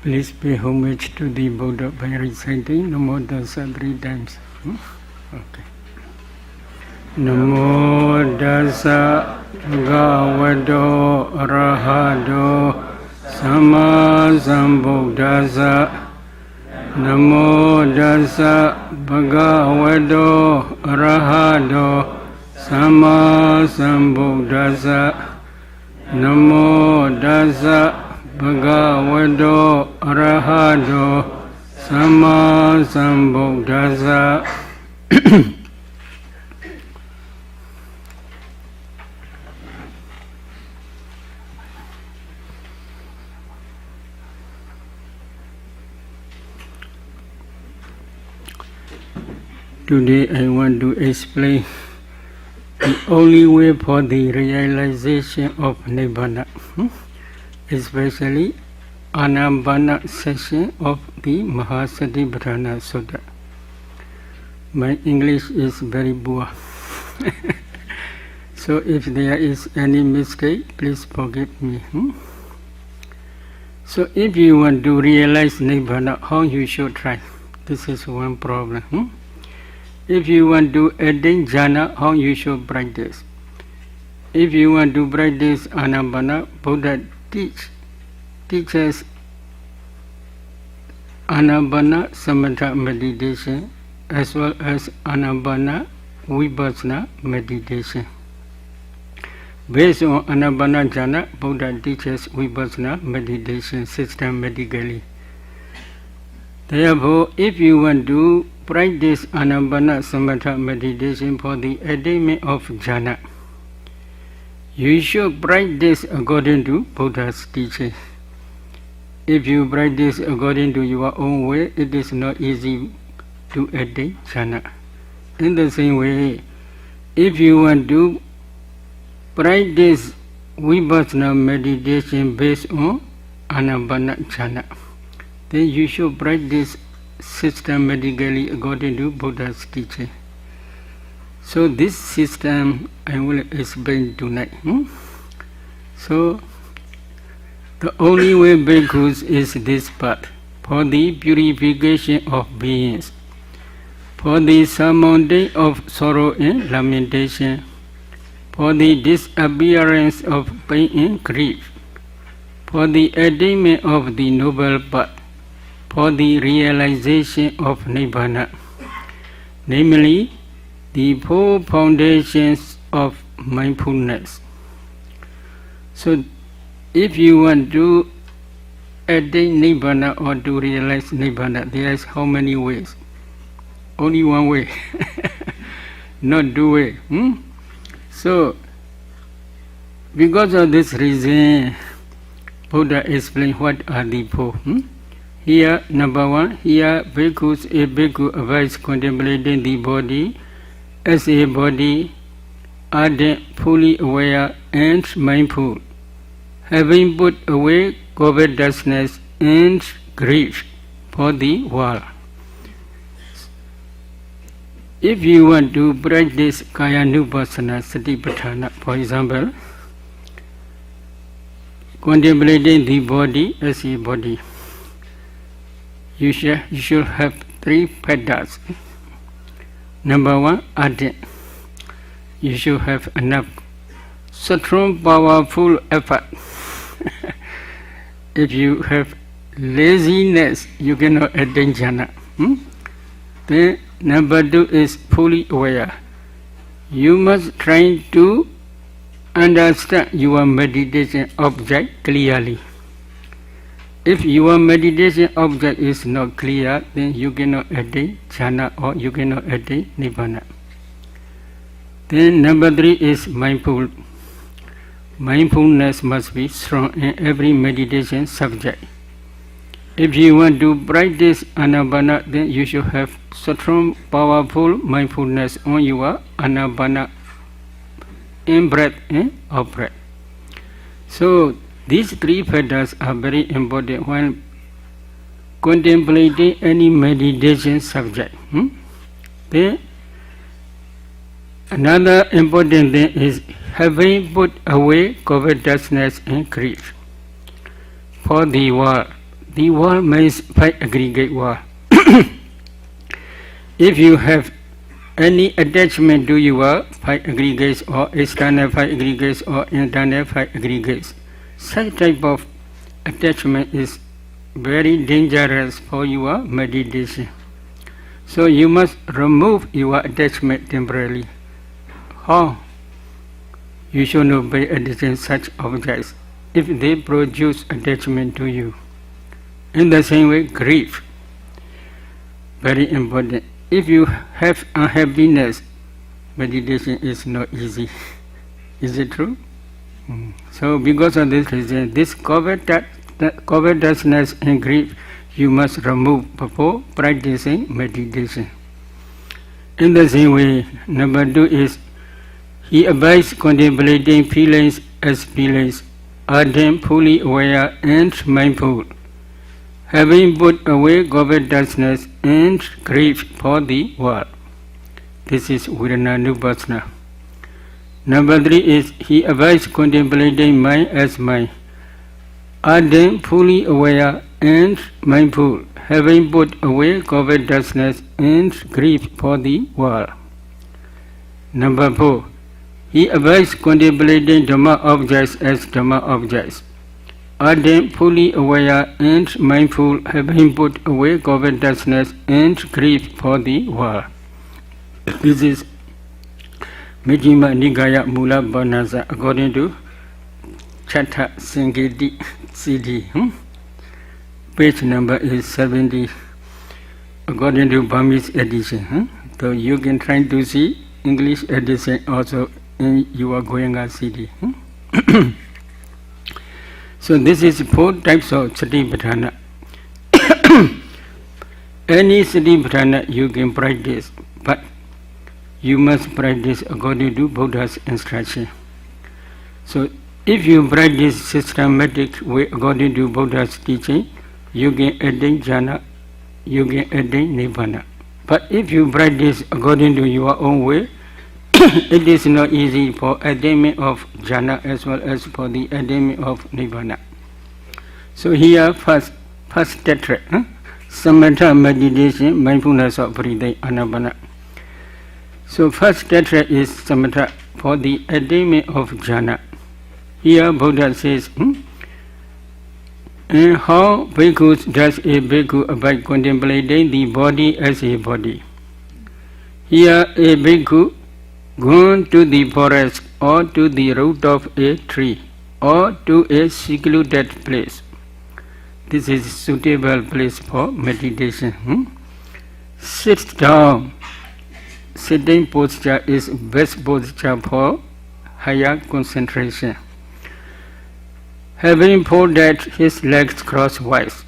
Please pay homage to the Buddha by reciting Namo Tassa 3 times. Okay. Namo Tassa Bhagavato Arahato Samma Sambuddhassa. Namo Tassa Bhagavato Arahato Samma Sambuddhassa. Namo Tassa Bhagavato Arahato Samma Sambuddhassa. Today I want to explain the only way for the realization of Nibbana, especially Anapana section of the Mahasatipatthana Sutta. My English is very poor. So if there is any mistake, please forgive me. So if you want to realize Nibbana, how you should try? This is one problem. If you want to attain jhana, how you should practice? If you want to practice Anapana, Buddha teaches Anapana Samatha meditation as well as Anapana Vipassana meditation. Based on Anapana jhana, Buddha teaches Vipassana meditation systematically. Therefore, if you want to practice Anapana Samatha meditation for the attainment of jhana, you should practice according to Buddha's teaching. If you practice according to your own way, it is not easy to attain jhana. In the same way, if you want to practice Vipassana meditation based on Anapana jhana, then you should practice systematically according to Buddha's teaching. So this system I will explain tonight. So the only way bhikkhus is this path for the purification of beings, for the surmounting of sorrow and lamentation, for the disappearance of pain and grief, for the attainment of the noble path, for the realization of Nibbana, namely the four foundations of mindfulness. So if you want to attain Nibbana or to realize Nibbana, there is how many ways? Only one way, not two ways. So because of this reason, Buddha explained what are the four. Here, number one, here bhikkhus, a bhikkhu avoids contemplating the body as a body, ardent, fully aware and mindful, having put away covetousness and grief for the world. If you want to practice Kayanupassana Satipatthana, for example, contemplating the body as a body, you should have three factors. Number one, ardent. You should have enough strong, powerful effort. If you have laziness, you cannot attain jhana. Then number two is fully aware. You must try to understand your meditation object clearly. If your meditation object is not clear, then you cannot attain jhana or you cannot attain nibbana. Then number 3 is mindful. Mindfulness must be strong in every meditation subject. If you want to practice anapana, then you should have strong, powerful mindfulness on your anapana, in breath and out breath. So these 3 factors are very important when contemplating any meditation subject. Then another important thing is having put away covetousness and greed. For the world means 5 aggregate world. If you have any attachment to your 5 aggregates or external 5 aggregates or internal 5 aggregates, such type of attachment is very dangerous for your meditation. So you must remove your attachment temporarily. How? You should not pay attention to such objects if they produce attachment to you. In the same way, grief, very important. If you have unhappiness, meditation is not easy. Is it true? So because of this reason, this covetousness and grief you must remove before practicing meditation. In the same way, number 2 is he avoids contemplating feelings as feelings, ardent, fully aware and mindful, having put away covetousness and grief for the world. This is Vedana-nupassana. Number 3 is he avoids contemplating mind as mind, ardent, fully aware and mindful, having put away covetousness and grief for the world. Number 4, he avoids contemplating Dhamma objects as Dhamma objects, ardent, fully aware and mindful, having put away covetousness and grief for the world. This is Majjhima Nikaya Mula Banasa according to Chatta Sanketi CD. Page number is 70 according to Burmese edition. So you can try to see English edition also in your Goenka CD. So this is 4 types of Satipatthana. Any Satipatthana you can practice, but you must practice according to Buddha's instruction. So if you practice systematic way according to Buddha's teaching, you can attain jhana, you can attain nibbana. But if you practice according to your own way, it is not easy for attainment of jhana as well as for the attainment of nibbana. So here first tetra, samatha meditation, mindfulness of breathing, anapana. So first tetra is samatha for the attainment of jhana. Here Buddha says, and how bhikkhus does a bhikkhu abide contemplating the body as a body? Here a bhikkhu gone to the forest or to the root of a tree or to a secluded place. This is a suitable place for meditation. Sit down. Sitting posture is best posture for higher concentration. Having folded his legs crosswise,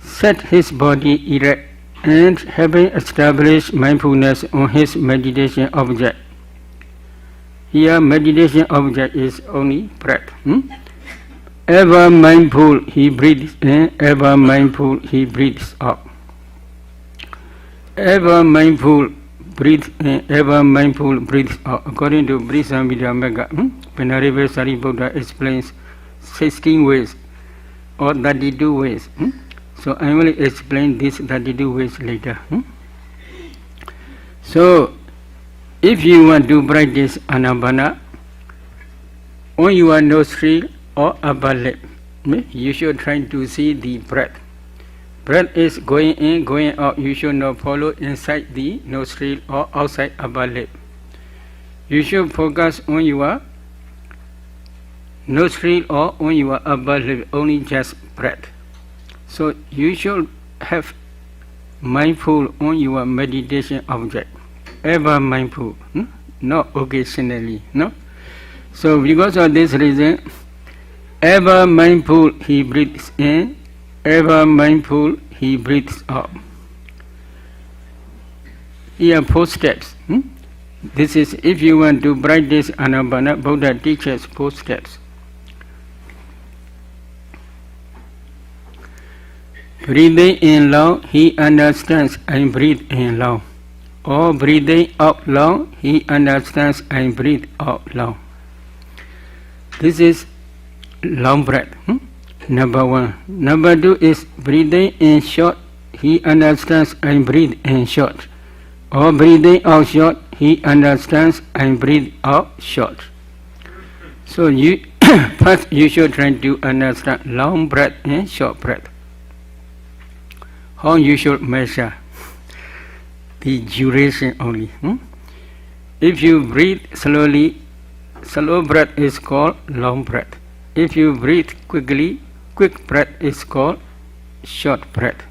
set his body erect and having established mindfulness on his meditation object. Here meditation object is only breath. Ever mindful he breathes in, ever mindful he breathes out. Ever mindful breathe in, ever mindful breathes out. According to Brisamvidya Magga, Venerable Sariputta explains 16 ways or 32 ways. So I will explain these 32 ways later. So if you want to practice anapana on your nostril or upper lip, you should try to see the breath. Breath is going in, going out. You should not follow inside the nostril or outside upper lip. You should focus on your nostril or on your upper lip, only just breath. So you should have mindful on your meditation object, ever mindful, not occasionally, no? So because of this reason, ever mindful he breathes in, ever mindful he breathes out. Here 4 steps. This is if you want to practice Anapana, Buddha teaches 4 steps. Breathing in long, he understands and breathe in long. Or breathing out long, he understands and breathe out long. This is long breath. Number 1. Number 2 is breathing in short, he understands and breathe in short. Or breathing out short, he understands and breathe out short. So you first you should try to understand long breath and short breath. How you should measure the duration only. If you breathe slowly, slow breath is called long breath. If you breathe quickly, quick breath is called short breath.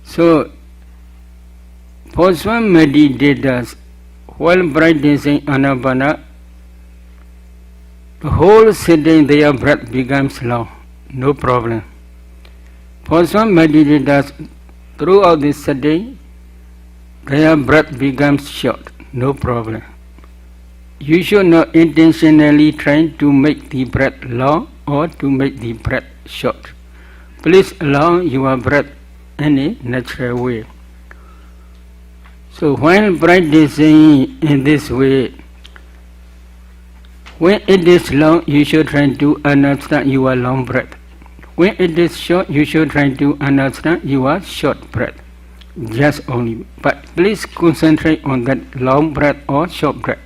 So for some meditators, while practicing Anapana, the whole sitting their breath becomes long, no problem. For some meditators, throughout this sitting, their breath becomes short, no problem. You should not intentionally try to make the breath long or to make the breath short. Please allow your breath in a natural way. So while practicing in this way, when it is long, you should try to understand your long breath. When it is short, you should try to understand your short breath. Just only. But please concentrate on that long breath or short breath.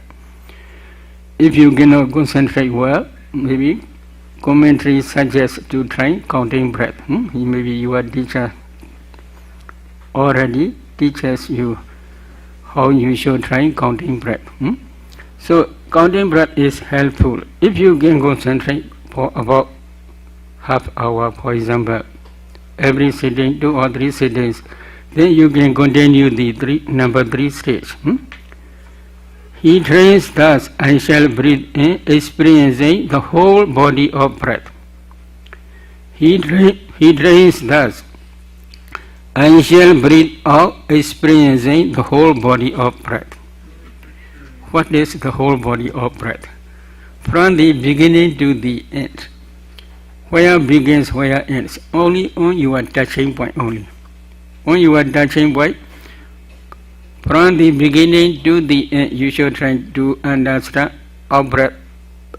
If you cannot concentrate well, maybe commentary suggests to try counting breath. Maybe your teacher already teaches you how you should try counting breath. So counting breath is helpful. If you can concentrate for about half hour, for example, every sitting, 2 or 3 sittings, then you can continue the number 3 stage. He trains thus, I shall breathe in, experiencing the whole body of breath. He trains thus, I shall breathe out, experiencing the whole body of breath. What is the whole body of breath? From the beginning to the end. Where begins, where ends? Only on your touching point only. On your touching point, from the beginning to the end, you should try to understand out breath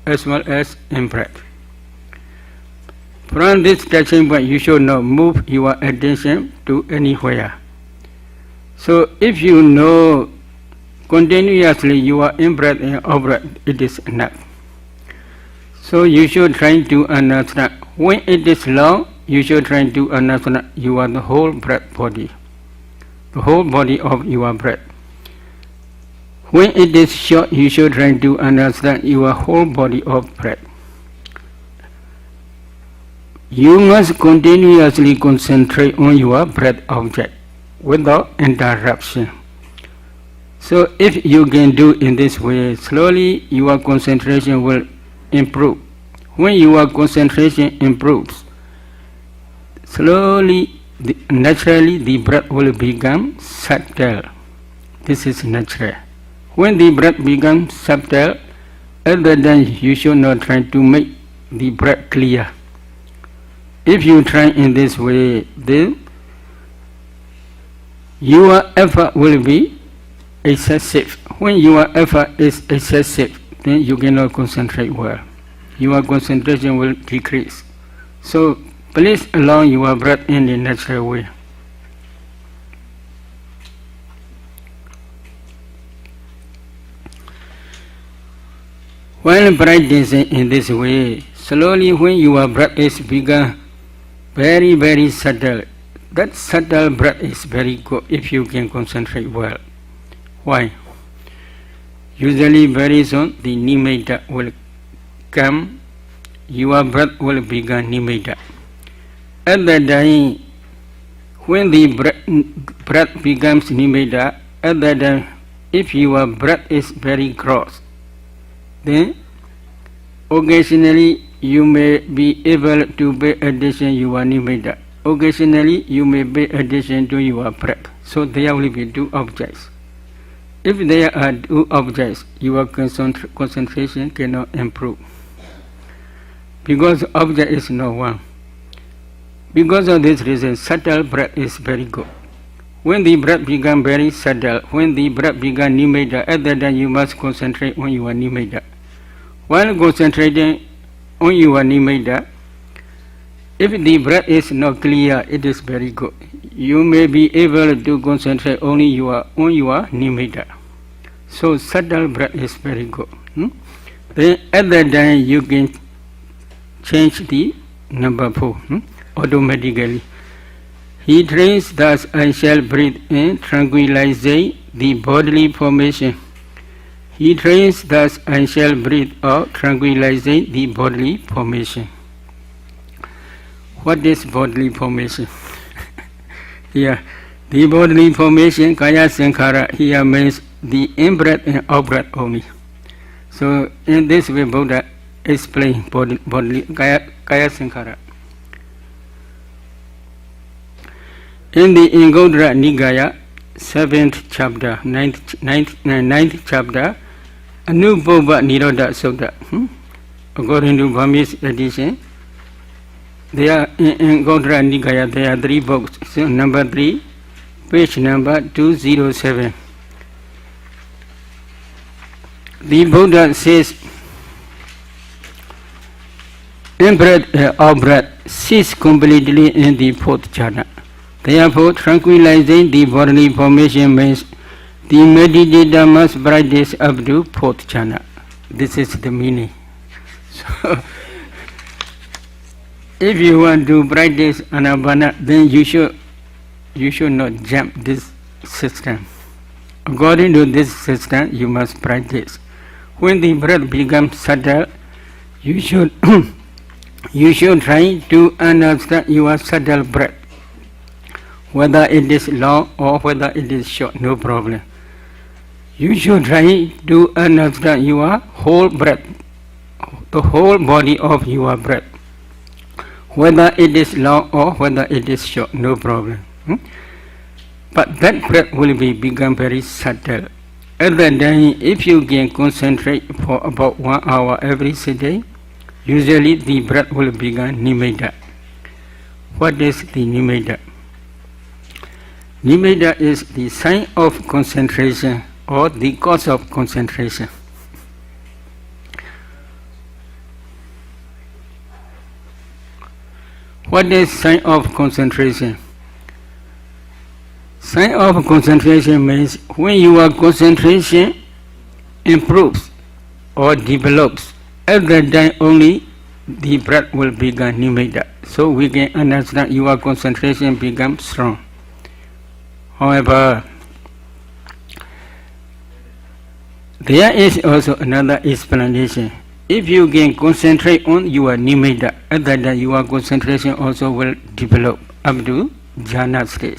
as well as in breath. From this touching point, you should not move your attention to anywhere. So if you know continuously you are in breath and out breath, it is enough. So you should try to understand. When it is long, you should try to understand you are the whole breath body, the whole body of your breath. When it is short, you should try to understand your whole body of breath. You must continuously concentrate on your breath object without interruption. So if you can do in this way, slowly your concentration will improve. When your concentration improves, slowly, naturally the breath will become subtle. This is natural. When the breath becomes subtle, at that time you should not try to make the breath clear. If you try in this way, then your effort will be excessive. When your effort is excessive, then you cannot concentrate well. Your concentration will decrease. So please allow your breath in a natural way. While practicing in this way, slowly when your breath is begun very, very subtle, that subtle breath is very good if you can concentrate well. Why? Usually very soon the nimitta will come your breath will become nimitta. At that time, when the breath becomes nimitta, at that time, if your breath is very gross, then occasionally you may be able to pay attention to your nimitta. Occasionally you may pay attention to your breath. So there will be two objects. If there are two objects, your concentration cannot improve. Because object is not one. Because of this reason, subtle breath is very good. When the breath becomes very subtle, when the breath becomes nimitta, at that time you must concentrate on your nimitta. While concentrating on your nimitta, if the breath is not clear, it is very good. You may be able to concentrate only on your nimitta. So subtle breath is very good. Then at that time you can change the number 4 automatically. He trains thus I shall breathe in tranquilizing the bodily formation. He trains thus I shall breathe out tranquilizing the bodily formation. What is bodily formation? Here, the bodily formation, kaya sankhara, here means the in-breath and out-breath only. So in this way Buddha explains bodily kaya sankhara. In the Anguttara Nikaya, 7th chapter, 9th chapter, Anubhava Nirodha Sutta, according to Burmese edition, there in Anguttara Nikaya there are 3 books. So number 3, page number 207. The Buddha says, in-breath and out-breath cease completely in the 4th jhana. Therefore, tranquilizing the bodily formation means the meditator must practice up to 4th jhana. This is the meaning. So, if you want to practice anapana, then you should not jump this system. According to this system, you must practice. When the breath becomes subtle, you should try to understand your subtle breath. Whether it is long or whether it is short, no problem. You should try to understand your whole breath, the whole body of your breath. Whether it is long or whether it is short, no problem. But that breath will become very subtle. At that time, if you can concentrate for about 1 hour every day, usually the breath will become nimitta. What is the nimitta? Nimitta is the sign of concentration or the cause of concentration. What is sign of concentration? Sign of concentration means when your concentration improves or develops, at that time only the breath will become nimitta. So we can understand your concentration becomes strong. However, there is also another explanation. If you can concentrate on your nimitta, at that time your concentration also will develop up to jhana stage.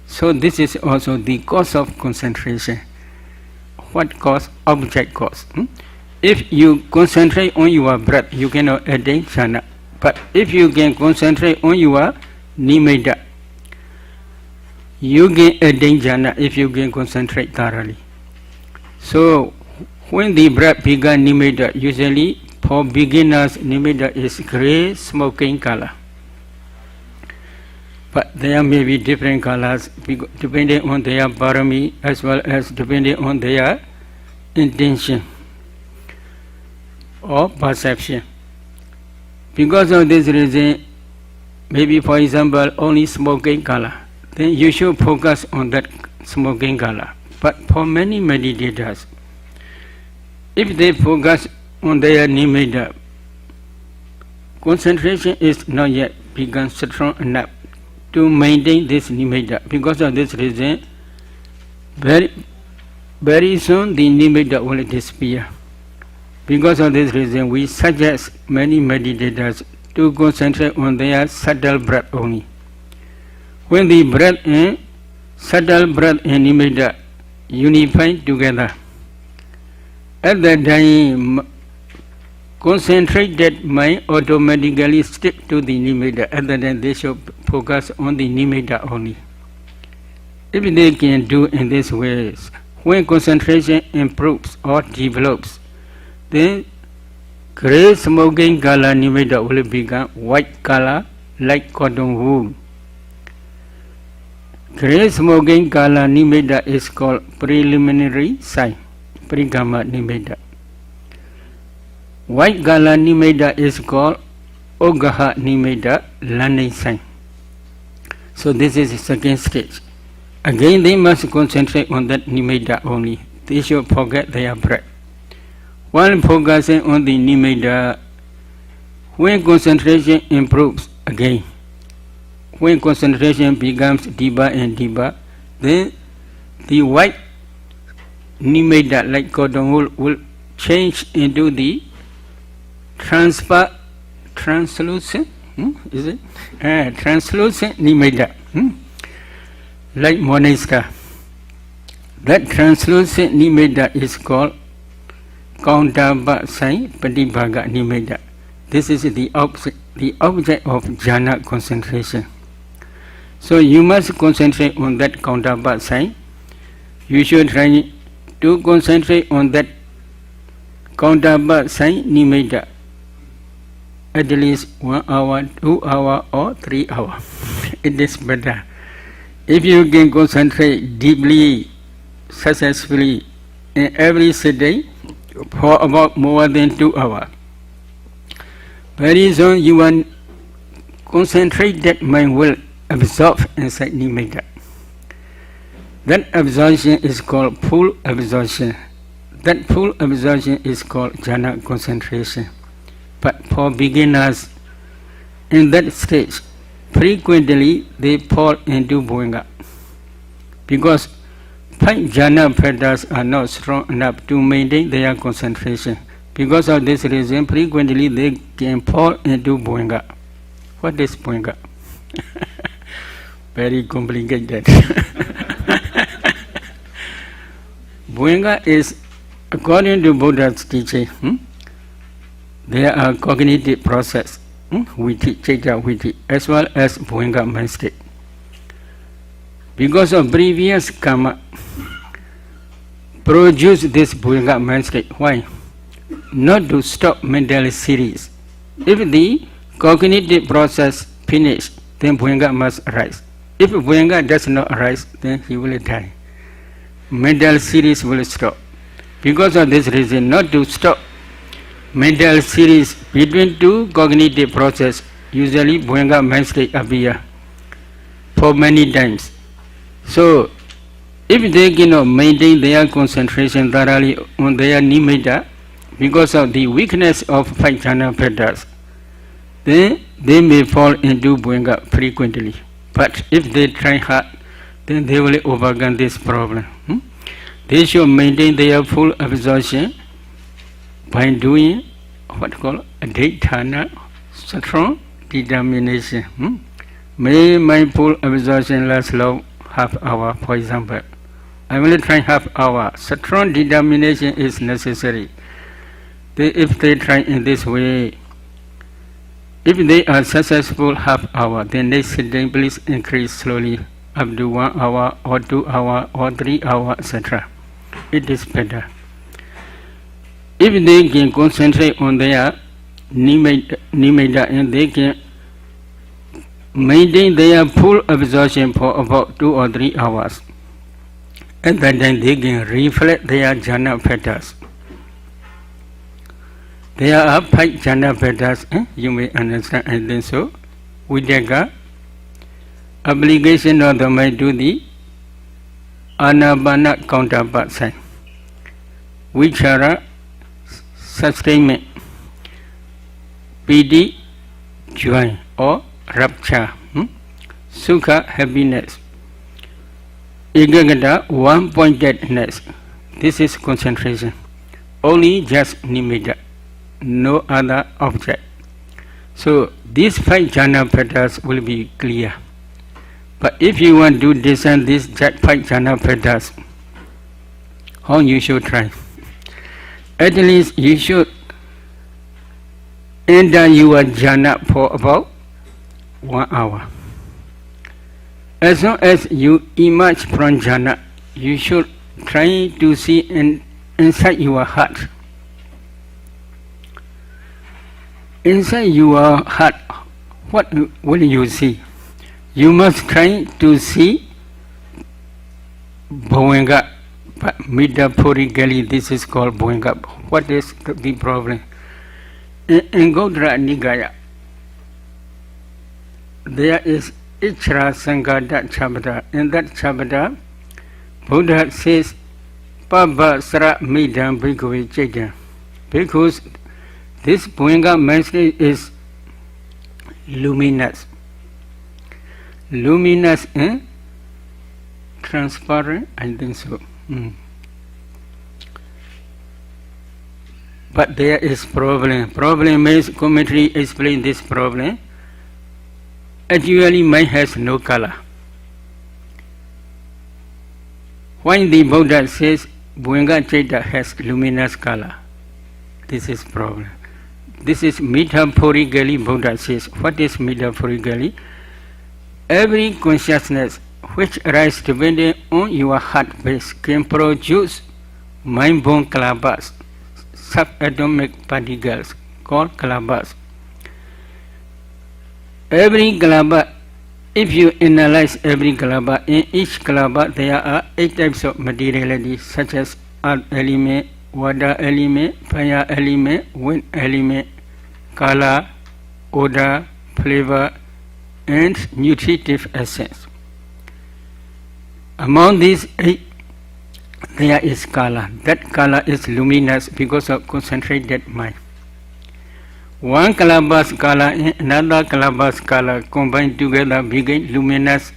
So this is also the cause of concentration. What cause? Object cause. If you concentrate on your breath, you cannot attain jhana. But if you can concentrate on your nimitta, you can attain jhana if you can concentrate thoroughly. So when the breath becomes nimitta, usually for beginners nimitta is grey smoking color. But there may be different colors depending on their parami as well as depending on their intention or perception. Because of this reason, maybe for example only smoking color, then you should focus on that smoking color. But for many meditators, if they focus on their nimitta, concentration is not yet become strong enough to maintain this nimitta. Because of this reason, very soon the nimitta will disappear. Because of this reason, we suggest many meditators to concentrate on their subtle breath only. When the breath and subtle breath and nimitta unify together, at that time, concentrated mind automatically stick to the nimitta. At that time, they should focus on the nimitta only. If they can do in this way, when concentration improves or develops, then gray smoking color nimitta will become white color like cotton wool. Gray smoking color nimitta is called preliminary sign, Prigama nimitta. White color nimitta is called Ogaha nimitta, learning sign. So this is the second stage. Again, they must concentrate on that nimitta only. They should forget their breath. While focusing on the nimitta, when concentration improves again, when concentration becomes deeper and deeper, then the white nimitta like cotton wool will change into the translucent, is it? Translucent nimitta, like morning star. That translucent nimitta is called Kauntaba sign Patibhaga nimitta. This is the object of jhana concentration. So you must concentrate on that Kauntaba sign. You should try to concentrate on that Kauntaba sign nimitta at least 1 hour, 2 hour or 3 hours. It is better. If you can concentrate deeply, successfully in every sitting for about more than 2 hours, very soon you will concentrate that mind will absorb inside nimitta. That absorption is called full absorption. That full absorption is called jhana concentration. But for beginners in that stage, frequently they fall into bhuanga because 5 jhana factors are not strong enough to maintain their concentration. Because of this reason, frequently they can fall into bhuanga. What is bhuanga? Very complicated. Bhuanga is, according to Buddha's teaching, there are cognitive process, viti, chaita, viti, as well as bhuanga mind state. Because of previous karma, produce this bhuanga mind state. Why? Not to stop mental series. If the cognitive process finish, then bhuanga must arise. If bhuanga does not arise, then he will die. Mental series will stop. Because of this reason, not to stop mental series between 2 cognitive process, usually bhuanga mind state appear for many times. So, if they cannot maintain their concentration thoroughly on their nimitta because of the weakness of 5 jhana factors, then they may fall into bhuanga frequently. But if they try hard, then they will overcome this problem. They should maintain their full absorption by doing what called adhitthana, strong determination. May my full absorption last long, half hour, for example. I will try half hour. Strong determination is necessary. If they try in this way, if they are successful half hour, then next sitting please increase slowly up to 1 hour or 2 hour or 3 hour, etc. It is better. If they can concentrate on their nimitta and they can maintain their full absorption for about 2 or 3 hours, at that time they can reflect their jhana factors. There are 5 jhana factors, you may understand, I think so. Vidaka, application of the mind to the anapana counterpart sign. Vichara, sustainment. Piti, joy or rapture. Sukha, happiness. Ekagata, one-pointedness. This is concentration. only just nimitta, no other object. So these 5 jhana pettas will be clear. But if you want to discern these 5 jhana pettas, how you should try? At least you should enter your jhana for about 1 hour. As soon as you emerge from jhana, you should try to see inside your heart. Inside your heart, what will you see? You must try to see bhavanga. Metaphorically, this is called bhavanga. What is the problem? In Gaudra Nikaya, there is Ichra Sangada chapter. In that chapter, Buddha says, Pabba Sra Midam Bhikkhave Chaitanya. Because this bhavanga message is luminous. Luminous and transparent, I think so. But there is problem. Problem is, commentary explain this problem. Actually, mind has no color. When the Buddha says bhavanga chaita has luminous color, this is problem. This is metaphorically Buddha says. What is metaphorically? Every consciousness which arises depending on your heart base can produce mind-born kalabas, subatomic particles called kalabas. Every kalaba, if you analyze every kalaba, in each kalaba there are 8 types of materiality such as earth element, water element, fire element, wind element, color, odor, flavor, and nutritive essence. Among these 8, there is color. That color is luminous because of concentrated mind. One kalabas color and another kalabas color combined together became luminous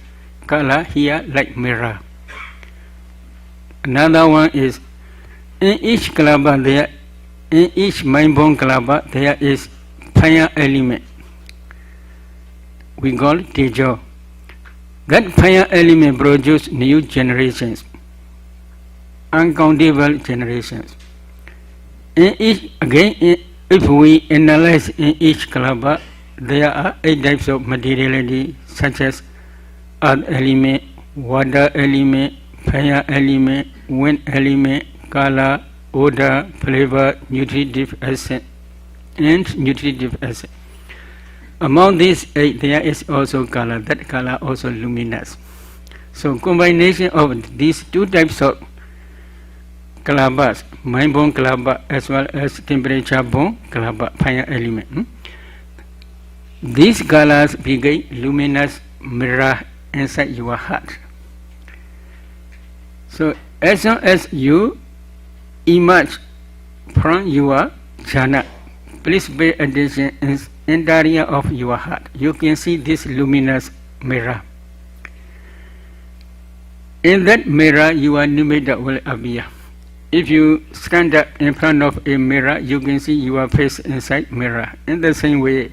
color here like mirror. Another one is in each kalaba there, in each mind-born kalaba there is fire element. We call it tejo. That fire element produces new generations, uncountable generations. In each, again, if we analyze in each kalaba, there are 8 types of materiality such as earth element, water element, fire element, wind element, color, odor, flavor, nutritive essence, and nutritive essence. Among these 8, there is also color. That color also luminous. So combination of these 2 types of kalabas, mind-born kalaba as well as temperature-born kalaba, fire element. These colors become luminous mirror inside your heart. So as soon as you emerge from your jhana, please pay attention in the area of your heart. You can see this luminous mirror. In that mirror, your nimitta will appear. If you stand up in front of a mirror, you can see your face inside mirror. In the same way,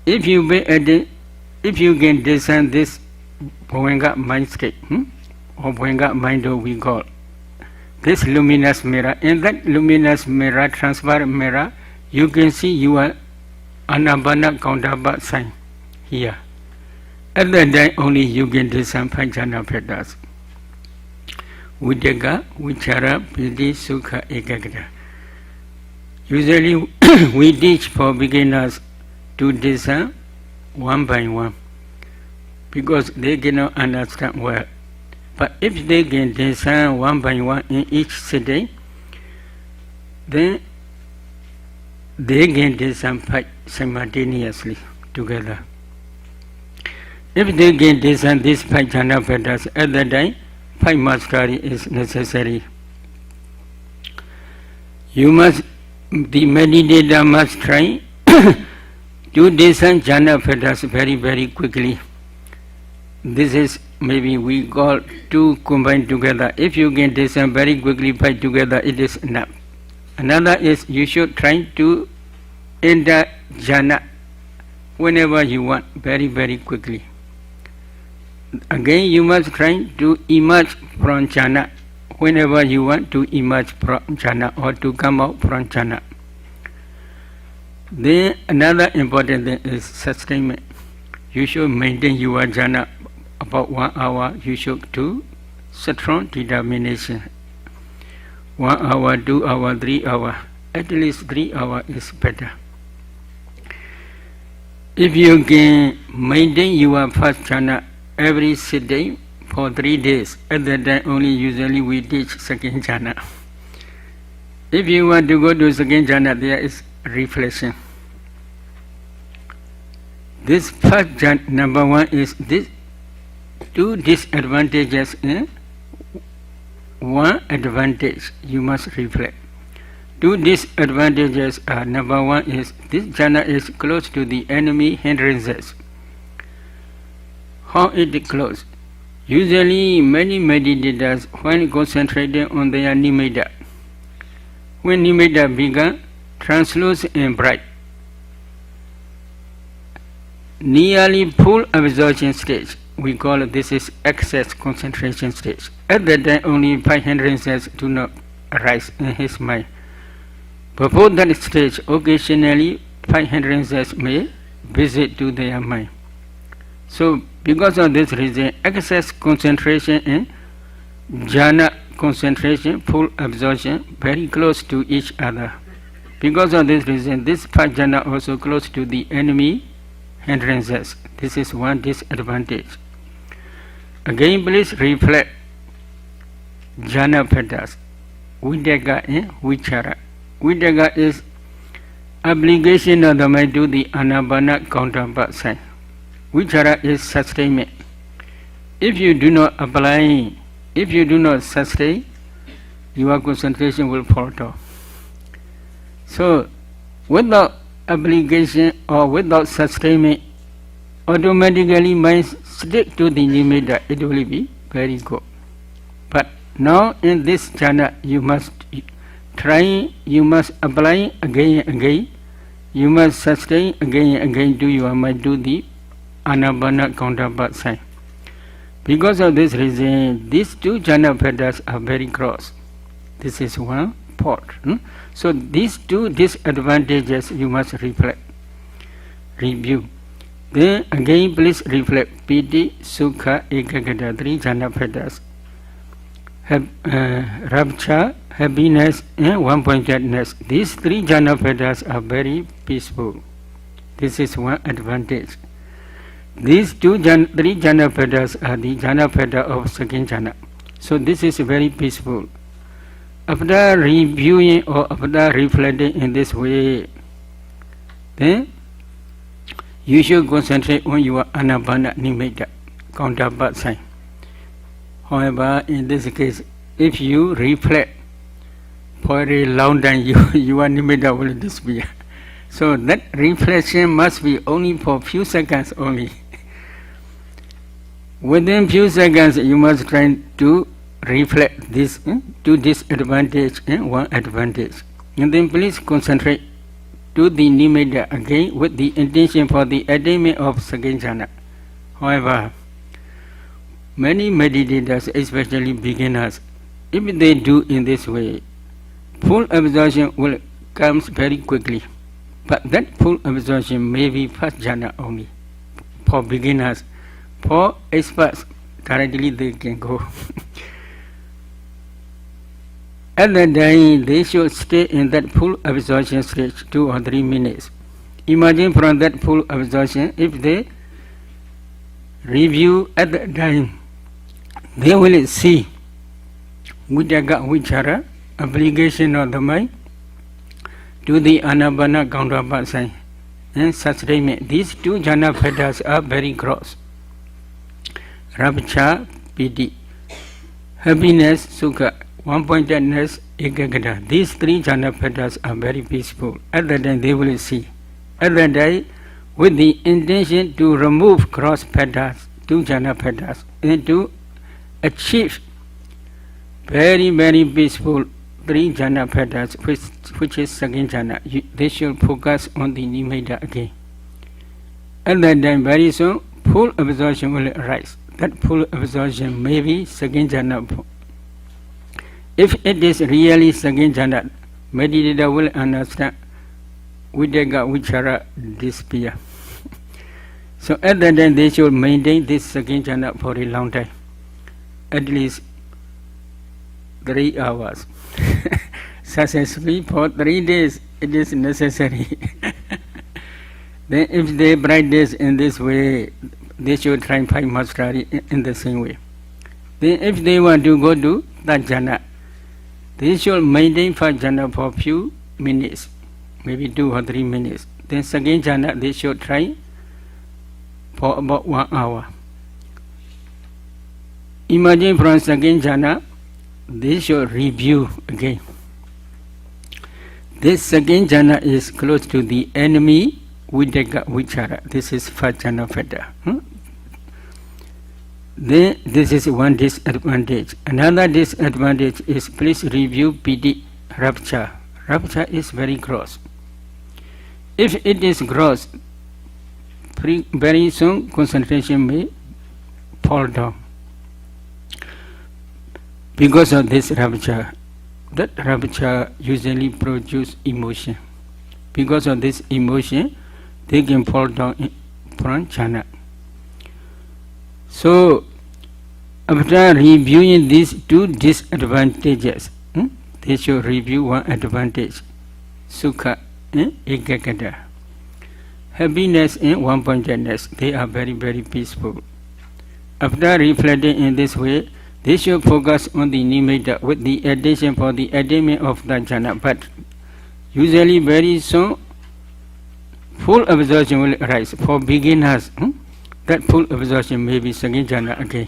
if you can discern this bhavanga mindscape, or bhavanga mind we call this luminous mirror. In that luminous mirror, transparent mirror, you can see your anabana counterpart sign here. At that time only you can discern 5 jhana pettas. Vidyaga, Vichara, Piti, Sukha, Ekagata. Usually we teach for beginners to discern one by one because they cannot understand well. But if they can discern one by one in each sitting, then they can discern 5 simultaneously together. If they can discern these 5 jhana pettas at that time, 5 mastery is necessary. You must, the meditator must try to discern jhana pettas very, very quickly. This is maybe we call 2 combined together. If you can discern very quickly 5 together, it is enough. Another is you should try to enter jhana whenever you want, very, very quickly. Again, you must try to emerge from jhana whenever you want to emerge from jhana or to come out from jhana. Then another important thing is sustainment. You should maintain your jhana about 1 hour. You should do strong determination. 1 hour, 2 hour, 3 hour. At least 3 hours is better. If you can maintain your first jhana every sitting for 3 days, at that time only usually we teach second jhana. If you want to go to second jhana, there is reflection. This first jhana, number 1 is this 2 disadvantages and 1 advantage. You must reflect. 2 disadvantages are, number 1 is this jhana is close to the enemy hindrances. How it is close? Usually many meditators, when concentrating on their nimitta, when nimitta began translucent and bright, nearly full absorption stage, we call it, this is excess concentration stage. At that time only 5 hindrances do not arise in his mind. Before that stage, occasionally 5 hindrances may visit to their mind. So because of this reason, excess concentration and jhana concentration, full absorption, very close to each other. Because of this reason, this 5 jhana also close to the enemy hindrances. This is 1 disadvantage. Again, please reflect jhana bhedas, vidyaga and vichara. Vidyaga is obligation of the mind to the anapana counterpart sign. Vichara is sustainment. If you do not apply, if you do not sustain, your concentration will falter. So, without obligation or without sustainment, automatically mind stick to the nimitta, it will be very good. But now in this jhana, you must try, you must apply again and again, you must sustain again and again to your mind, to the anapana counterpart sign. Because of this reason, these 2 jhana bhedas are very close. This is 1 part. So these 2 disadvantages you must reflect, review. Then again please reflect piti, sukha, ekagata, 3 jhana bhedas. Rapture, happiness and one-pointedness. These 3 jhana bhedas are very peaceful. This is 1 advantage. These 3 jhana bhedas are the jhana bheda of second jhana. So this is very peaceful. After reviewing or after reflecting in this way, then you should concentrate on your anapana nimitta, counterpart sign. However, in this case, if you reflect for a long time, your nimitta will disappear. So that reflection must be only for few seconds only. Within few seconds, you must try to reflect this 2 disadvantage and 1 advantage. And then please concentrate to the nimitta again with the intention for the attainment of second jhana. However, many meditators, especially beginners, if they do in this way, full absorption will come very quickly. But that full absorption may be first jhana only. For beginners, for experts, directly they can go. At that time, they should stay in that full absorption stage 2 or 3 minutes. Imagine from that full absorption, if they review at that time, they will see vidyaga vichara, obligation of the mind to the anapana counterpart sign and sustainment. These 2 jhana bhedas are very close. Rapture, piti, happiness, sukha, one-pointedness, ekagata. These 3 jhana bhedas are very peaceful. At that time they will see. At that time, with the intention to remove cross bhedas, 2 jhana bhedas, and to achieve very, very peaceful, three jhana fetters, which is second jhana. They should focus on the nimitta again. At that time, very soon, full absorption will arise. That full absorption may be second jhana. If it is really second jhana, meditator will understand Videga Vichara disappear. So at that time they should maintain this second jhana for a long time, at least 3 hours. Successfully for 3 days it is necessary. Then if they practice in this way, they should try 5 mastery in the same way. Then if they want to go to that jhana, they should maintain 5 jhana for few minutes, maybe 2 or 3 minutes. Then second jhana they should try for about 1 hour. Imagine from second jhana, they should review again. This second jhana is close to the enemy Videga Vichara. This is first jhana feta. Then this is one disadvantage. Another disadvantage is please review PD rapture. Rapture is very gross. If it is gross, very soon concentration may fall down. Because of this rapture, that rapture usually produces emotion. Because of this emotion, they can fall down from jhana. So, after reviewing these 2 disadvantages, they should review one advantage, sukha and ekagata. Happiness and one-pointedness, they are very, very peaceful. After reflecting in this way, they should focus on the nimitta with the attention for the attainment of the jhana. But usually very soon, full absorption will arise. For beginners, that full absorption may be second jhana again.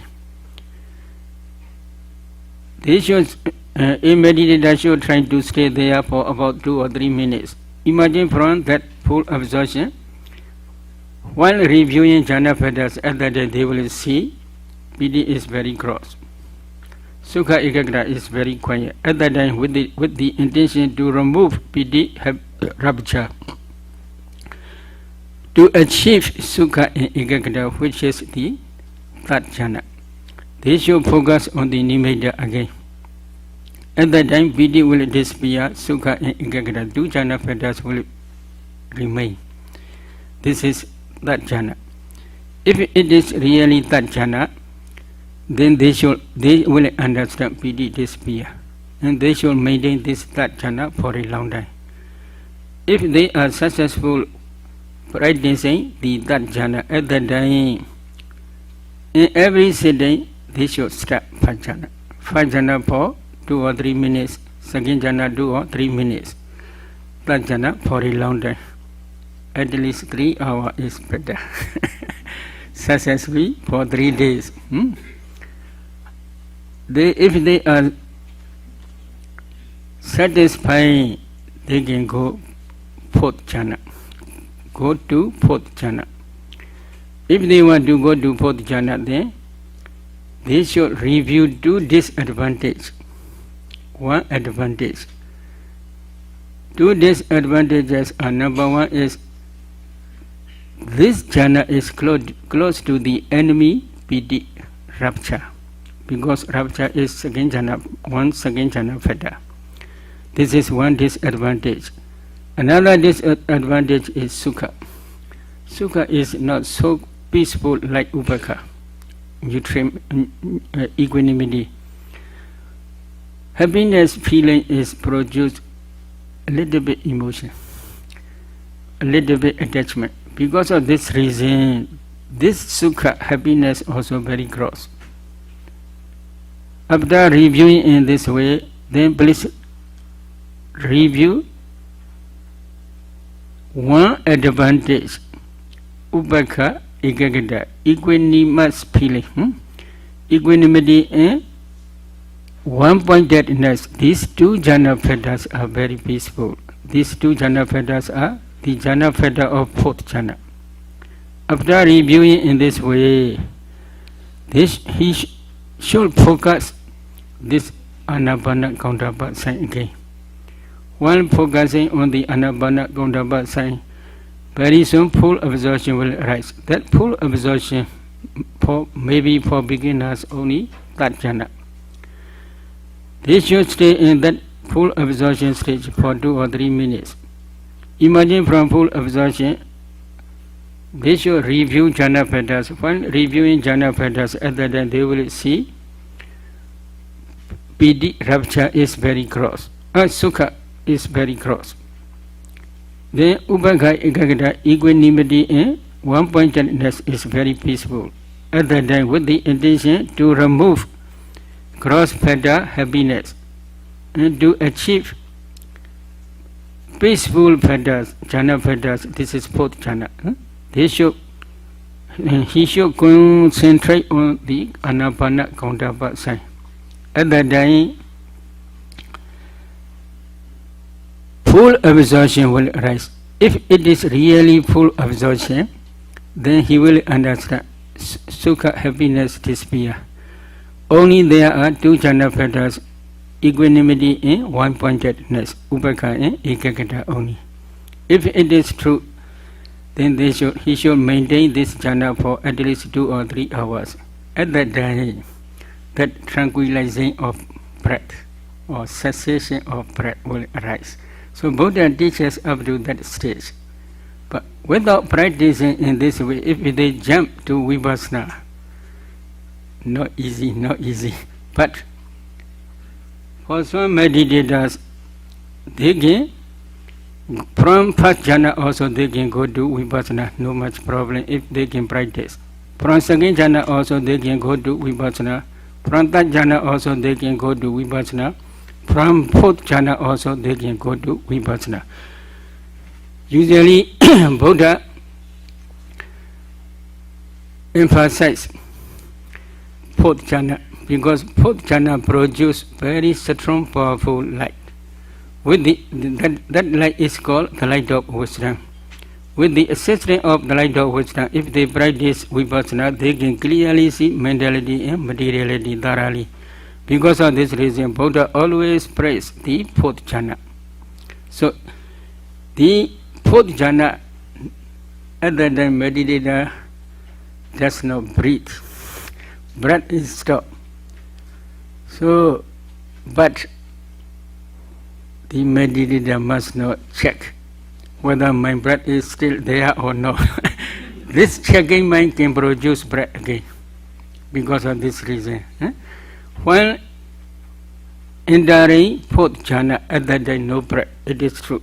They should, a meditator should try to stay there for about 2 or 3 minutes. Imagine from that full absorption, while reviewing jhana fetters, at that day they will see PD is very gross. Sukha Ekagra is very quiet. At that time, with the intention to remove PD rapture, to achieve Sukha and Ekagra, which is the third jhana, they should focus on the nimitta again. At that time, PD will disappear, Sukha and Ekagra, 2 jhana fetters will remain. This is that jhana. If it is really that jhana, then they will understand PD disappear, and they should maintain this that jhana for a long time. If they are successful practicing the that jhana, at that time, in every sitting, they should start first jhana. First jhana for 2 or 3 minutes, second jhana 2 or 3 minutes, third jhana for a long time. At least 3 hours is better. Successfully for 3 days. If they are satisfied, they can go 4th jhana. Go to 4th jhana. If they want to go to 4th jhana, then they should review 2 disadvantages. 1 advantage. 2 disadvantages are: number 1 is this jhana is close to the enemy PD rapture, because rapture is second jhana, 1 second jhana feta. This is 1 disadvantage. Another disadvantage is sukha. Sukha is not so peaceful like upekha, equanimity. Happiness feeling is produced a little bit emotion, a little bit attachment. Because of this reason, this sukha, happiness, also very gross. After reviewing in this way, then please review 1 advantage, upekha ekagata, equanimous feeling, equanimity and one-pointedness. These 2 jhana fetters are very peaceful. These 2 jhana fetters are the jhana feta of 4th jhana. After reviewing in this way, he should focus this Anapana counterpart sign again. While focusing on the Anapana counterpart sign, very soon full absorption will arise. That full absorption maybe for beginners only, that jhana. They should stay in that full absorption stage for 2 or 3 minutes. Imagine from full absorption, they should review jhana patterns. While reviewing jhana patterns, at that time they will see PD rapture is very gross, Sukha is very gross. Then Ubagha Ekagata equanimity and one-pointedness is very peaceful. At that time, with the intention to remove gross pattern happiness and to achieve peaceful patterns, jhana patterns, this is fourth jhana. He should concentrate on the Anapana counterpart sign. At that time, full absorption will arise. If it is really full absorption, then he will understand Sukha, happiness, despair. Only there are 2 jhana patterns, equanimity and one-pointedness, Upekha and Ekagata only. If it is true, then he should maintain this jhana for at least 2 or 3 hours. At that time, that tranquilizing of breath or cessation of breath will arise. So Buddha teaches up to that stage. But without practicing in this way, if they jump to Vipassana, not easy. But for some meditators, they can, from first jhana also they can go to Vipassana, no much problem if they can practice. From second jhana also they can go to Vipassana. From third jhana also they can go to Vipassana. From fourth jhana also they can go to Vipassana. Usually Buddha emphasize fourth jhana because fourth jhana produce very strong, powerful light. With that light is called the light of wisdom. With the assistance of the light of wisdom, if they practice Vipassana, they can clearly see mentality and materiality thoroughly. Because of this reason, Buddha always praise the fourth jhana. So, the fourth jhana, at that time, meditator does not breathe. Breath is stopped. So, but the meditator must not check whether my breath is still there or not. This checking mind can produce breath again because of this reason. While entering fourth jhana, at that time no breath, it is true.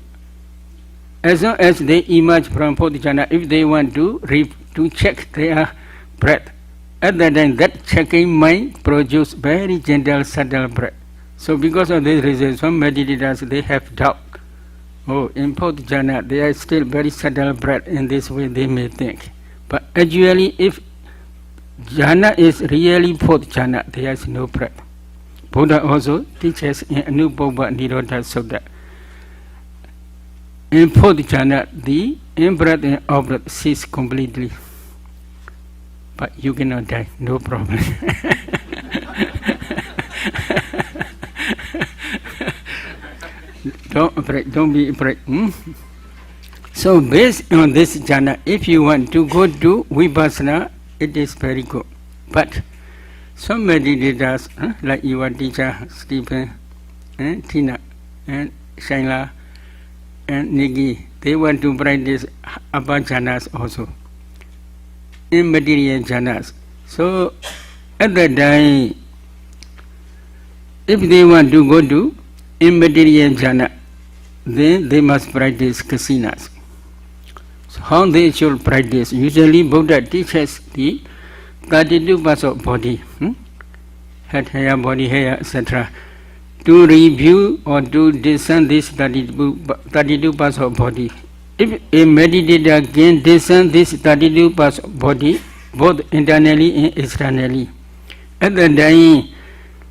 As long as they emerge from fourth jhana, if they want to check their breath, at that time that checking mind produce very gentle, subtle breath. So because of this reason, some meditators they have doubt. Oh, in fourth jhana, there is still very subtle breath. In this way, they may think. But actually, if jhana is really fourth jhana, there is no breath. Buddha also teaches in Anubhava Nirodha Sutta. In fourth jhana, the in-breath and out-breath cease completely. But you cannot die, no problem. Don't be afraid. So based on this jhana, if you want to go to Vipassana, it is very good. But some meditators, like your teacher, Stephen, and Tina, and Shaila, and Nigi, they want to practice upper jhanas also, immaterial jhanas. So at that time, if they want to go to immaterial jhana, then they must practice kasinas. So how they should practice? Usually Buddha teaches the 32 parts of body, head, hair, body, hair, etc. To review or to discern these 32 parts of body. If a meditator can discern these 32 parts of body, both internally and externally, at the time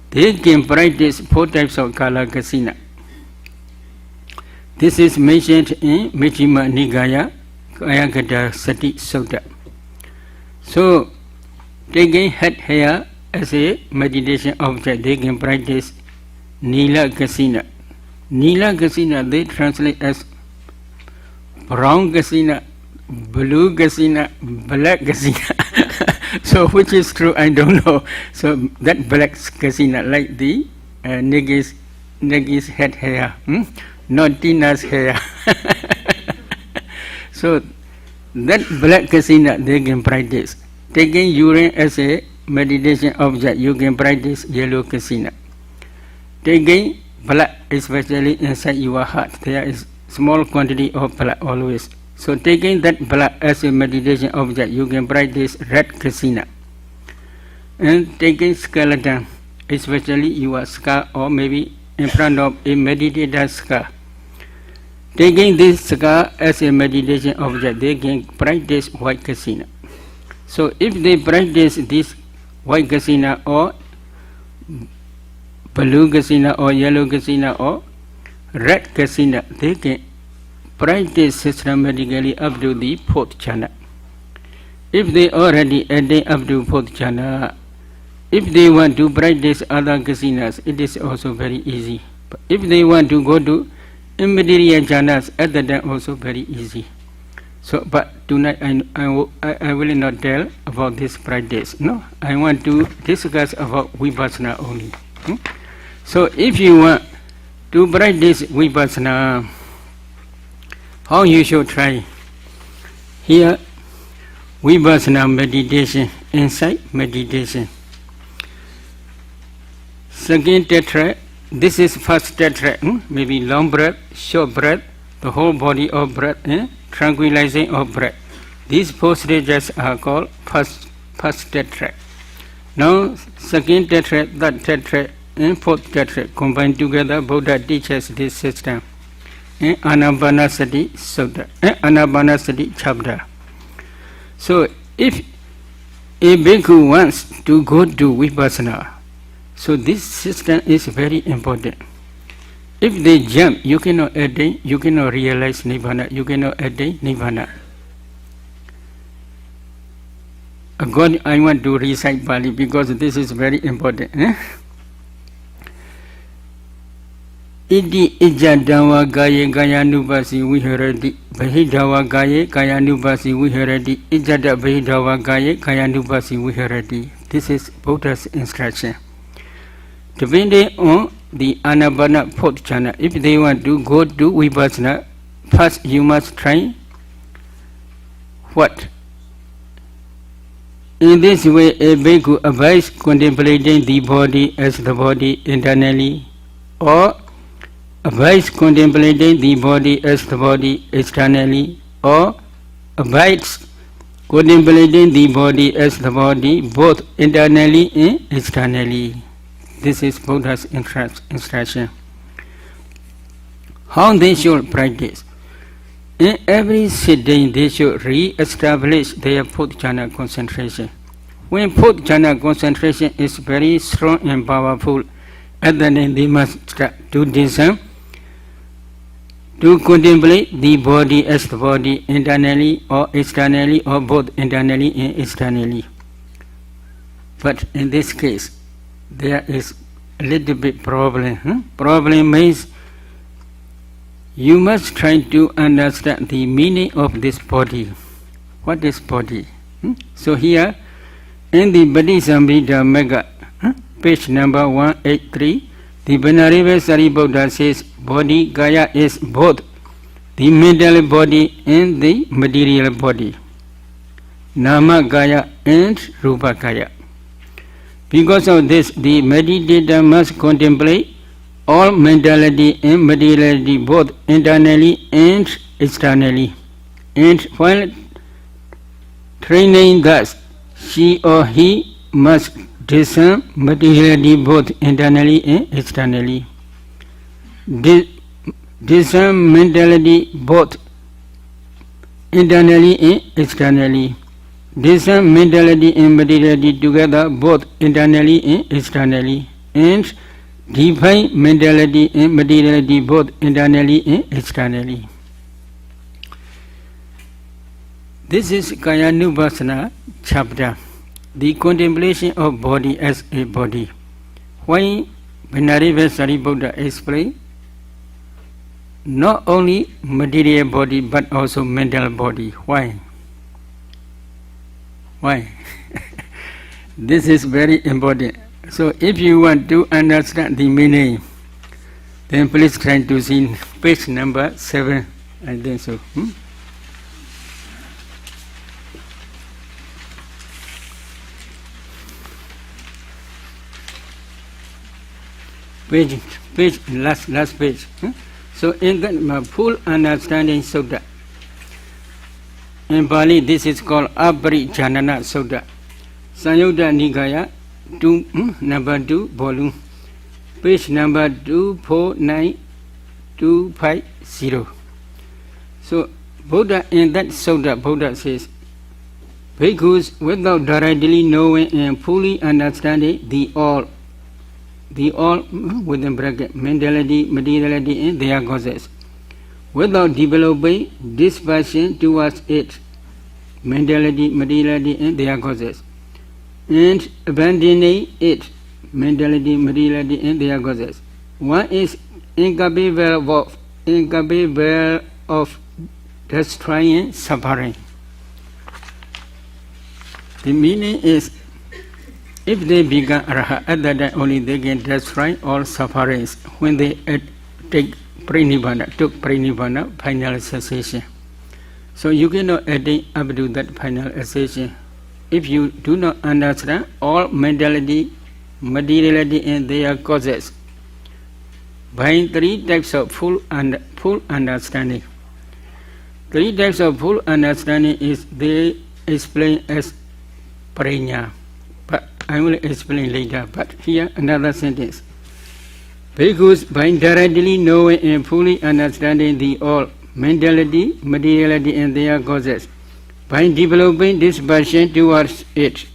they can practice 4 types of kala kasina. This is mentioned in Majjhima Nikaya, Kayagata Sati Sutta. So, taking head hair as a meditation object, they can practice Nila Kasina. Nila Kasina they translate as brown Kasina, blue Kasina, black Kasina. So which is true, I don't know. So that black Kasina, like the Negi's head hair, not Tina's hair. So that black Kasina they can practice. Taking urine as a meditation object, you can practice yellow Kasina. Taking blood, especially inside your heart, there is small quantity of blood always. So taking that blood as a meditation object, you can practice red Kasina. And taking skeleton, especially your skull or maybe in front of a meditator's skull. Taking this skull as a meditation object, they can practice white Kasina. So if they practice this white Kasina or blue Kasina or yellow Kasina or red Kasina, they can practice systematically up to the fourth jhana. If they already attain up to fourth jhana, if they want to practice other Kasinas, it is also very easy. But if they want to go to immaterial jhanas, at that time also very easy. So, but tonight I will not tell about this practice. No, I want to discuss about Vipassana only. So, if you want to practice Vipassana, how you should try? Here, Vipassana meditation, insight meditation. Second tetra, this is first tetra, maybe long breath, short breath, the whole body of breath, tranquilizing of breath. These four stages are called first tetra. Now, second tetra, third tetra, and fourth tetra combined together, Buddha teaches this system. Anapanasati Sutta, Anapanasati chapter. So, if a bhikkhu wants to go to Vipassana, so this system is very important. If they jump, you cannot attain, you cannot realize Nibbana, you cannot attain Nibbana. God, I want to recite Pali because this is very important. Iti ijadawa gaye gayanubasi viharati bahidawa gaye gayanubasi viharati ijada bahidawa gaye gayanubasi viharati. This is Buddha's instruction. Depending on the Anapana fourth jhana, if they want to go to Vipassana, first you must try what? In this way, a bhikkhu avoids contemplating the body as the body internally, or avoids contemplating the body as the body externally, or avoids contemplating the body as the body both internally and externally. This is Buddha's instruction. How they should practice? In every sitting, they should re-establish their fourth jhana concentration. When fourth jhana concentration is very strong and powerful, at the end they must start to discern, to contemplate the body as the body internally or externally, or both internally and externally. But in this case, there is a little bit problem. Problem means you must try to understand the meaning of this body. What is body? So here in the Bodhisamhita Magga, page number 183, the Venerable Sariputta says body kaya is both the mental body and the material body, Nama kaya and Rupa kaya. Because of this, the meditator must contemplate all mentality and materiality both internally and externally. And while training thus, she or he must discern materiality both internally and externally. Discern mentality both internally and externally. Discern mentality and materiality together both internally and externally. And define mentality and materiality both internally and externally. This is Kayanupassana chapter, the contemplation of body as a body. Why Venerable Sariputta explained, not only material body but also mental body. Why? Why? This is very important. So if you want to understand the meaning, then please try to see page number 7. I think so. Page, last page. So in that full understanding sutta, in Pali this is called Aparijanana Sutta. Sanyutta Nikaya, number 2, volume, page number 249250. So Buddha in that sutta, Buddha says, Bhikkhus without directly knowing and fully understanding the all within bracket, mentality, materiality and their causes, without developing dispassion towards it, mentality, materiality and their causes, and abandoning it, mentality, materiality and their causes, one is incapable of destroying suffering. The meaning is, if they become Arhat, at that time only they can destroy all sufferings when they took Pranibhana, final cessation. So you cannot attain up to that final cessation if you do not understand all mentality, materiality and their causes by 3 types of full understanding. 3 types of full understanding is they explain as prajna. But I will explain later. But here another sentence. Because by directly knowing and fully understanding the all, mentality, materiality and their causes, by developing this passion towards it,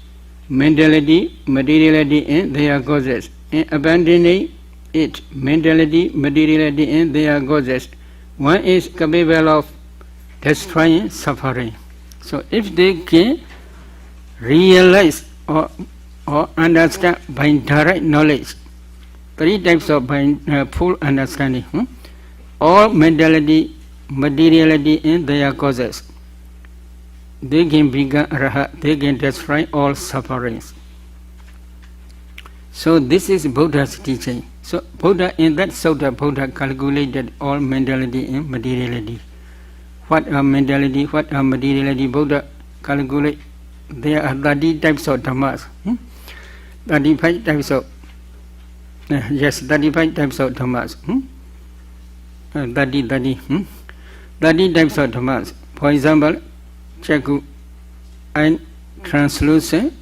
mentality, materiality and their causes, and abandoning it, mentality, materiality and their causes, one is capable of destroying suffering. So if they can realize or understand by direct knowledge, 3 types of full understanding, all mentality, materiality and their causes, they can become Arhat, they can destroy all sufferings. So this is Buddha's teaching. So Buddha in that sutta, Buddha calculated all mentality and materiality. What are mentality, what are materiality? Buddha calculate. There are 30 types of dhammas. 35 types of 35 types of dhammas. 30 types of dhammas. For example, Chaku and translucent,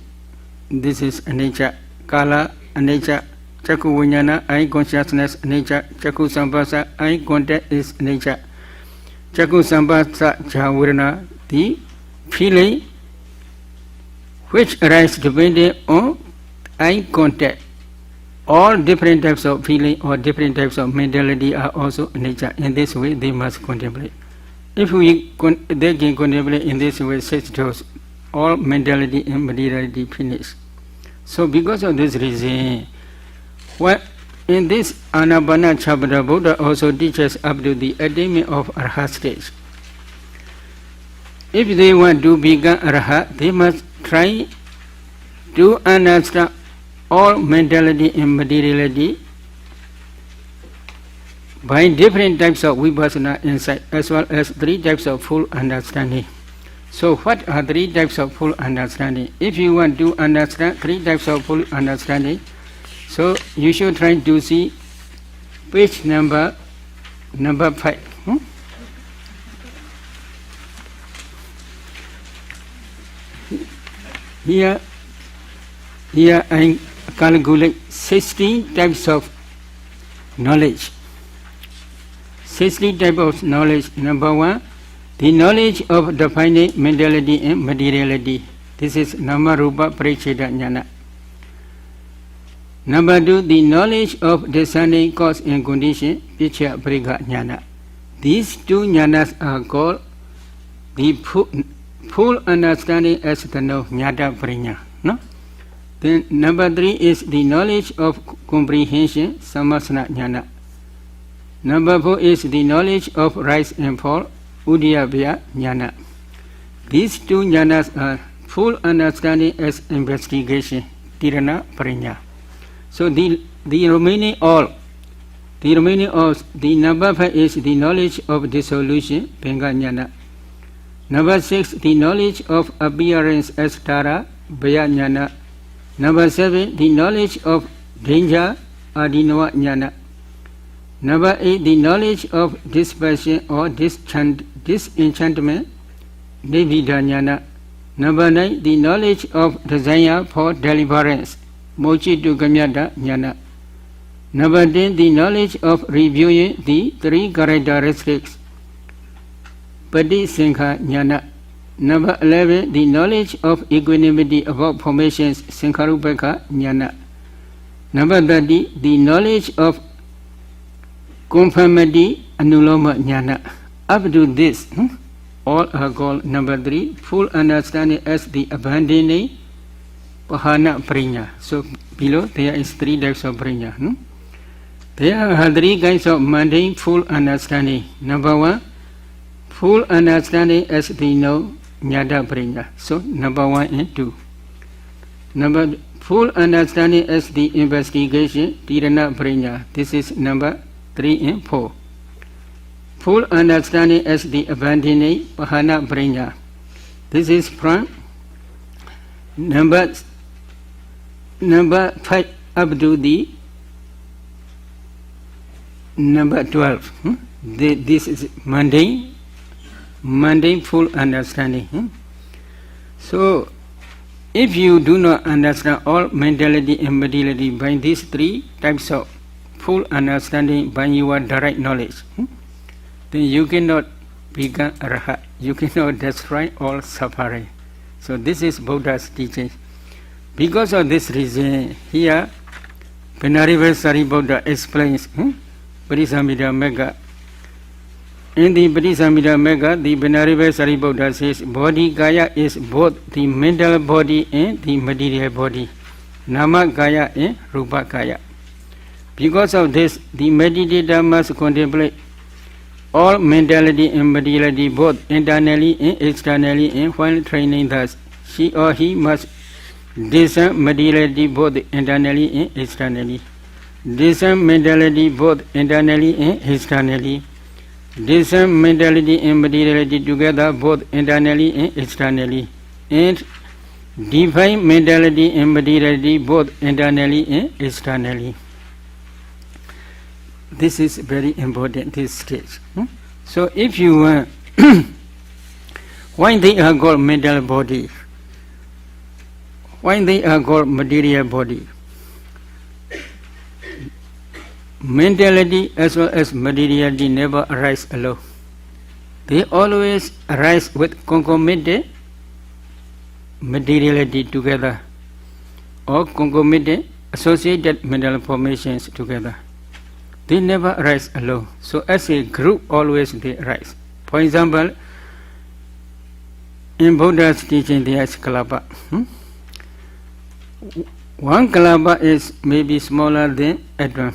this is anicca. Kala, anicca. Chaku viññāna, eye consciousness, anicca. Chaku sampasa, eye contact is anicca. Chaku sampasa javirana, the feeling which arise depending on eye contact. All different types of feeling or different types of mentality are also nature. In this way, they must contemplate. If they can contemplate in this way, such those all mentality and materiality finish. So, because of this reason, what in this Anapana chapter, Buddha also teaches up to the attainment of Arhat stage. If they want to become Arhat, they must try to understand all mentality and materiality by different types of vipassana insight as well as 3 types of full understanding. So what are 3 types of full understanding? If you want to understand 3 types of full understanding, so you should try to see page number 5. Here I calculate 16 types of knowledge. 60 types of knowledge. Number 1, the knowledge of defining mentality and materiality. This is Nama Rupa Paricheda Jnana. Number 2, the knowledge of discerning cause and condition, Pichya Parikha Jnana. These 2 jnanas are called the full understanding as the Jnata Prajna. No? Then number 3 is the knowledge of comprehension, samasana jnana. Number 4 is the knowledge of rise and fall, udyabhya jnana. These two jnanas are full understanding as investigation, tirana parinya. So the remaining all, the number 5 is the knowledge of dissolution, bhanga jnana. Number 6, the knowledge of appearance as tara, bhaya jnana. Number 7, the knowledge of danger, adinava jnana. Number 8, the knowledge of dispassion or disenchantment, nivida jnana. Number 9, the knowledge of desire for deliverance, mochitu gamyata jnana. Number 10, the knowledge of reviewing the 3 characteristics, Padisankha jnana. Number 11, the knowledge of equanimity about formations, Sankharupeka jnana. Number 30, the knowledge of conformity, Anuloma jnana. Up to this, all are called number 3, full understanding as the abandoning Pahana Pranya. So below there is 3 types of Pranya. There are 3 kinds of mundane full understanding. Number 1, full understanding as the know Jnata Pranya. So number 1 and 2. Number full understanding as the investigation, Tirana Pranya. This is number 3 and 4. Full understanding as the abandoning Pahana Pranya. This is from number 5 up to the number 12. This is mundane full understanding. So if you do not understand all mentality and materiality by these 3 types of full understanding by your direct knowledge, then you cannot become Arhat. You cannot destroy all suffering. So this is Buddha's teaching. Because of this reason, here Venerable Sariputta explains Parisambhita Magga. In the Parisambhita Magga, the Venerable Sariputta says, body kaya is both the mental body and the material body, Nama kaya and Rupa kaya. Because of this, the meditator must contemplate all mentality and materiality both internally and externally, and while training thus, she or he must discern materiality both internally and externally, discern mentality both internally and externally, discern mentality and materiality together both internally and externally, and define mentality and materiality both internally and externally. This is very important, this stage. So if you why they are called mental body, why they are called material body? Mentality as well as materiality never arise alone. They always arise with concomitant materiality together, or concomitant associated mental formations together. They never arise alone. So as a group, always they arise. For example, in Buddha's teaching, there is kalapa. One kalapa is maybe smaller than atom,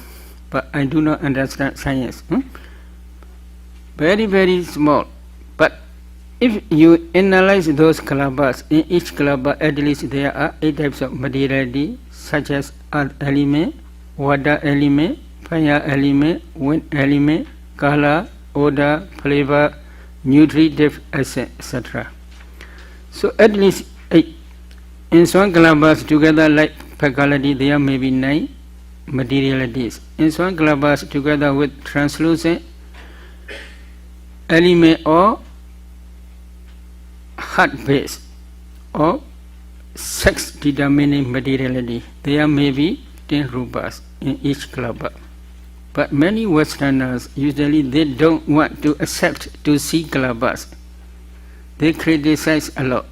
but I do not understand science. Very, very small. But if you analyze those kalapas, in each kalapa at least there are 8 types of materiality, such as earth element, water element, fire element, wind element, color, odor, flavor, nutritive, etc. So at least 8. In some kalapas together like faculty, there may be 9 materialities. In some kalapas together with translucent element or heart base or sex determining materiality, there may be 10 rupas in each kalapa. But many Westerners, usually they don't want to accept to see kalapas. They criticize a lot.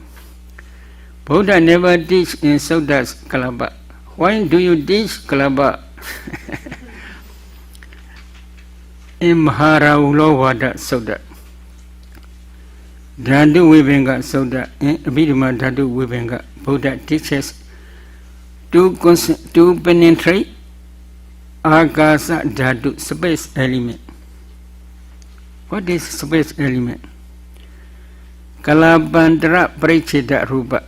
Buddha never teach in Sudda's kalapa. Why do you teach kalapa? In Maharavulawada Sutta, Dhatu Vibhanga Sutta, and Abhidhamma Dhatu Vibhanga, Buddha teaches to penetrate Akasa Dhatu, space element. What is space element? Kalabandra Prachita Rupa.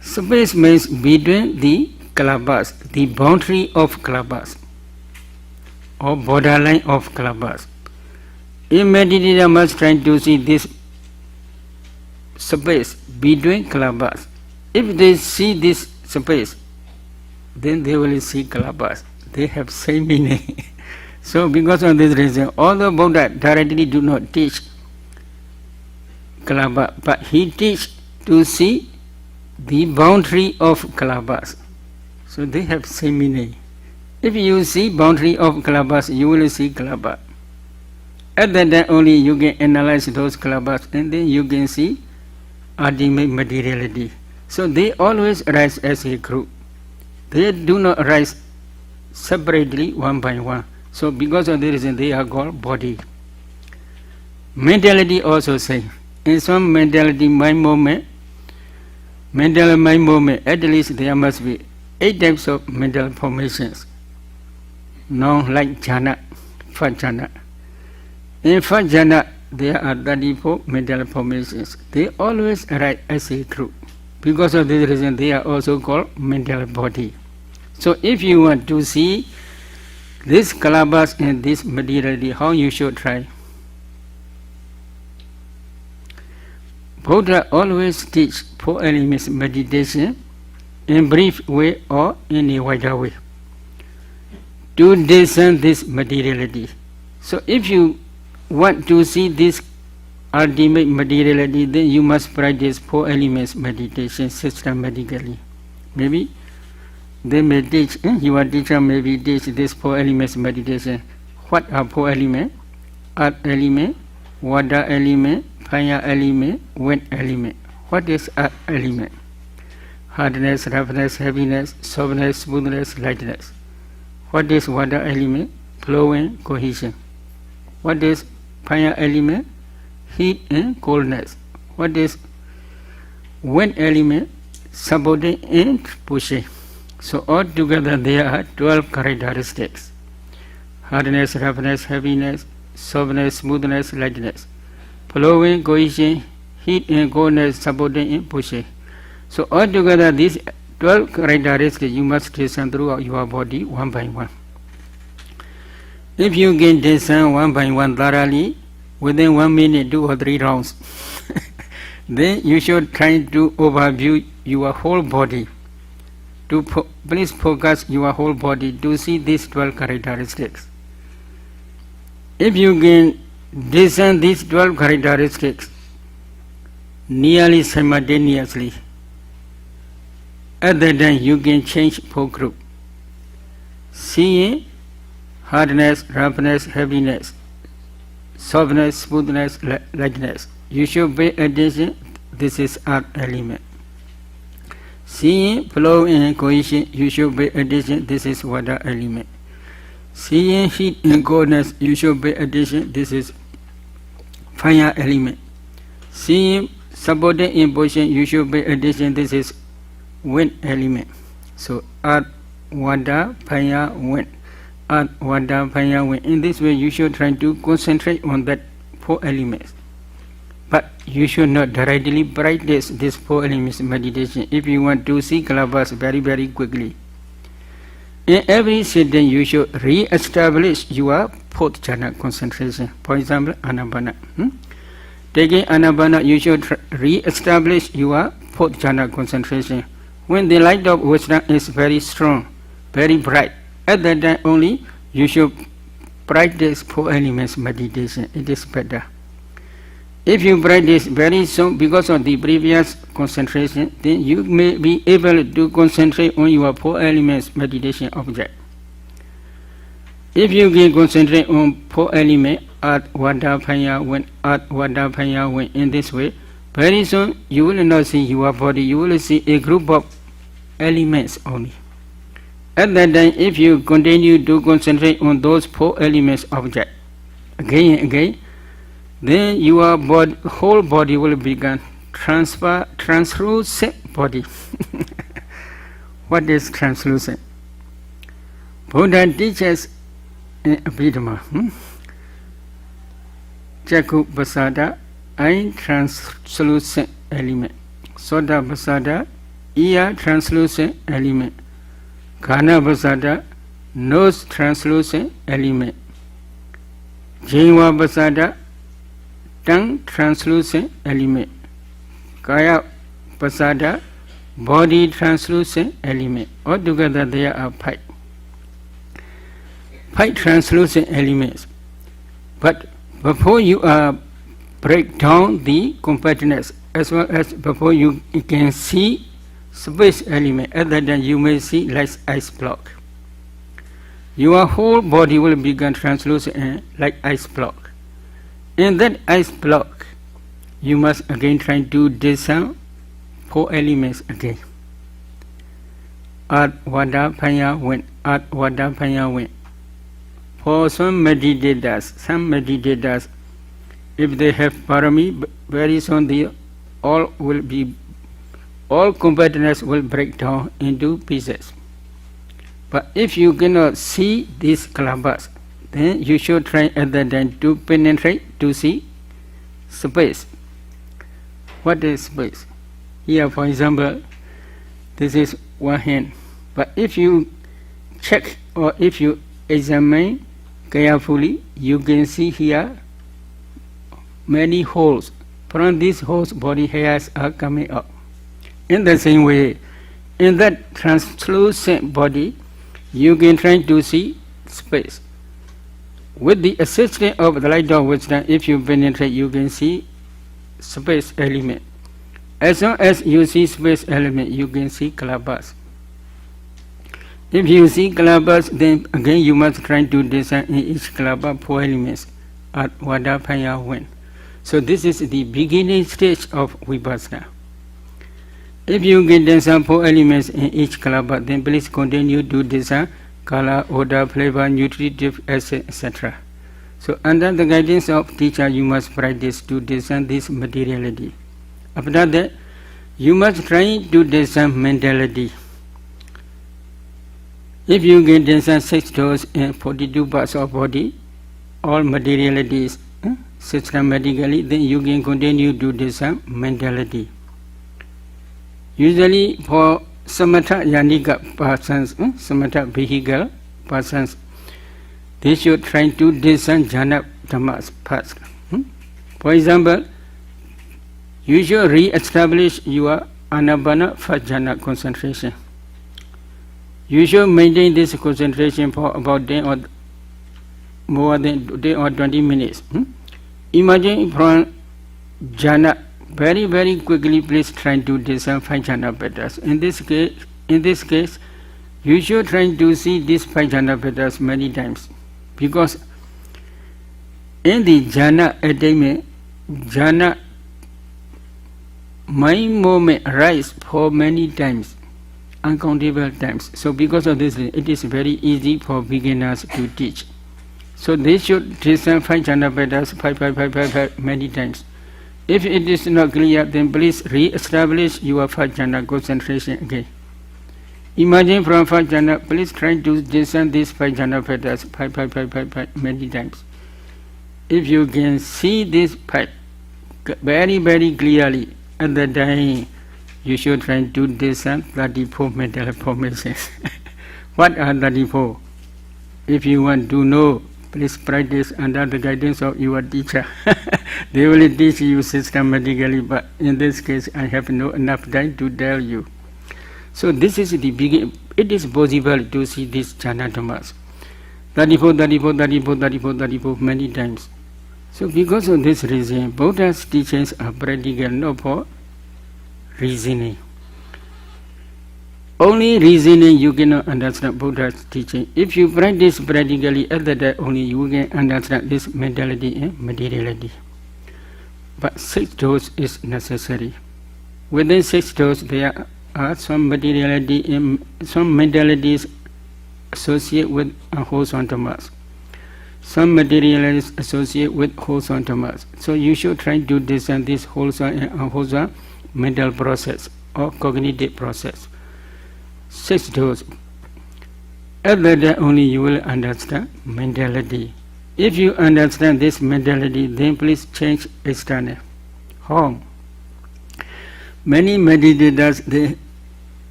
Space means between the kalabas, the boundary of kalabas, or borderline of kalabas. If meditator must try to see this space between kalabas. If they see this space, then they will see kalabas. They have same meaning. So because of this reason, although Buddha directly do not teach kalaba, but he teach to see the boundary of kalabas. So they have same meaning. If you see boundary of kalabas, you will see kalaba. At that time only you can analyze those kalabas and then you can see ultimate materiality. So they always arise as a group. They do not arise separately one by one. So because of the reason they are called body. Mentality also same. In some mentality mind movement, at least there must be 8 types of mental formations. Known like jhana, first jhana. In first jhana there are 34 mental formations. They always arise as a group. Because of this reason they are also called mental body. So if you want to see this kalabas and this materiality, how you should try? Buddha always teach 4 elements meditation in brief way or in a wider way to discern this materiality. So if you want to see this ultimate materiality, then you must practice 4 elements meditation systematically. Maybe they may teach, your teacher maybe teach this 4 elements meditation. What are 4 elements? Earth element, water element, fire element, wind element. What is earth element? Hardness, roughness, heaviness, softness, smoothness, lightness. What is water element? Flowing, cohesion. What is fire element? Heat and coldness. What is wind element? Supporting and pushing. So altogether there are 12 characteristics. Hardness, roughness, heaviness, softness, smoothness, lightness. Flowing, cohesion, heat and coldness, supporting and pushing. So altogether these 12 characteristics you must discern throughout your body one by one. If you can discern one by one thoroughly, within 1 minute, 2 or 3 rounds, then you should try to overview your whole body. Please focus your whole body to see these 12 characteristics. If you can discern these 12 characteristics nearly simultaneously, at that time you can change 4 group. Seeing hardness, roughness, heaviness, softness, smoothness, lightness. You should pay attention. This is earth element. Seeing flow and cohesion, you should pay attention. This is water element. Seeing heat and coldness, you should pay attention. This is fire element. Seeing supporting impulsion, you should pay attention. This is wind element. So earth, water, fire, wind. Earth, water, fire, wind. In this way, you should try to concentrate on that 4 elements. But you should not directly practice this 4 elements meditation if you want to see kalabas very, very quickly. In every sitting, you should re-establish your 4th jhana concentration. For example, anapana. Taking anapana, you should re-establish your 4th jhana concentration. When the light of wisdom is very strong, very bright, at that time only you should practice 4 elements meditation. It is better. If you practice very soon because of the previous concentration, then you may be able to concentrate on your 4 elements meditation object. If you can concentrate on 4 elements, earth, water, fire, wind, earth, water, fire, wind, in this way, very soon you will not see your body, you will see a group of elements only. At that time, if you continue to concentrate on those 4 elements object again and again, then your whole body will become translucent body. What is translucent? Buddha teaches in Abhidhamma. Chakku Pasada, eye translucent element. Soda Pasada, ear translucent element. Kana Pasada, nose translucent element. Jinwa Pasada, tongue translucent element. Kaya Pasada, body translucent element. Altogether there are five. Five translucent elements. But before you break down the compactness, as well as before you can see space element, other than you may see like ice block. Your whole body will become translucent like ice block. In that ice block, you must again try to discern four elements again. Earth, water, fire, wind. Earth, water, fire, wind. For some meditators, if they have parami, very soon all compactness will break down into pieces. But if you cannot see these clusters, then you should try other than to penetrate to see space. What is space? Here, for example, this is one hand. But if you check or if you examine carefully, you can see here many holes. From these holes, body hairs are coming up. In the same way, in that translucent body, you can try to see space. With the assistance of the light of wisdom, if you penetrate, you can see space element. As soon as you see space element, you can see clusters. If you see clusters, then again you must try to discern in each cluster four elements: earth, water, fire, wind. So this is the beginning stage of vipassana. If you can discern four elements in each cluster, then please continue to discern color, odor, flavor, nutritive acid, etc. So under the guidance of teacher, you must practice to discern this materiality. After that, you must try to discern mentality. If you can discern 6 doors and 42 parts of body, all materialities systematically, then you can continue to discern mentality. Usually for samatha yanika persons, samatha vehicle persons, they should try to discern jhana dhammas first. For example, you should re-establish your anapana first jhana concentration. You should maintain this concentration for about 10 or more than 10 or 20 minutes. Imagine from jhana, very quickly please try to discern 5 jhana petals. In this case, you should try to see these 5 jhana petals many times, because in the jhana attainment, jhana mind moment arise for many times, uncountable times. So because of this, it is very easy for beginners to teach. So they should discern 5 jhana petals 5 many times. If it is not clear, then please re-establish your 5 jhana concentration again. Imagine from 5 jhana, please try to discern these 5 jhana petals 5 many times. If you can see this 5 very clearly, at the time you should try to discern 34 mental formations. What are 34? If you want to know, please practice under the guidance of your teacher. They will teach you systematically, but in this case I have no enough time to tell you. So this is the beginning. It is possible to see these jhana dhammas 34 many times. So because of this reason, Buddha's teachings are practical, not for reasoning. Only reasoning you cannot understand Buddha's teaching. If you practice practically, at that only you can understand this mentality and materiality. But 6 doors is necessary. Within 6 doors there are some materiality and some mentalities associated with unwholesome dhammas. Some materialities associated with wholesome dhammas. So you should try to discern this wholesome and unwholesome mental process or cognitive process. 6 doors. At that time only you will understand mentality. If you understand this mentality, then please change external. How? Many meditators,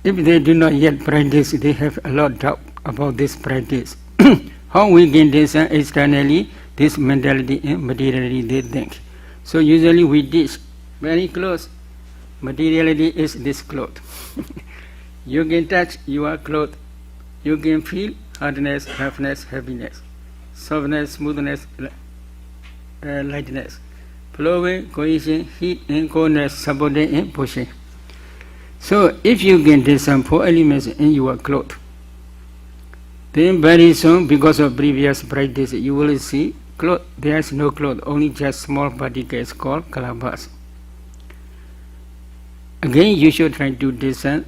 if they do not yet practice, they have a lot of doubt about this practice. How we can discern externally this mentality and materiality they think. So usually we teach very close. Materiality is this cloth. You can touch your cloth. You can feel hardness, roughness, heaviness, softness, smoothness, lightness, flowing, cohesion, heat and coldness, supporting and pushing. So if you can discern 4 elements in your cloth, then very soon, because of previous practice, you will see cloth. There is no cloth, only just small particles called kalabas. Again, you should try to discern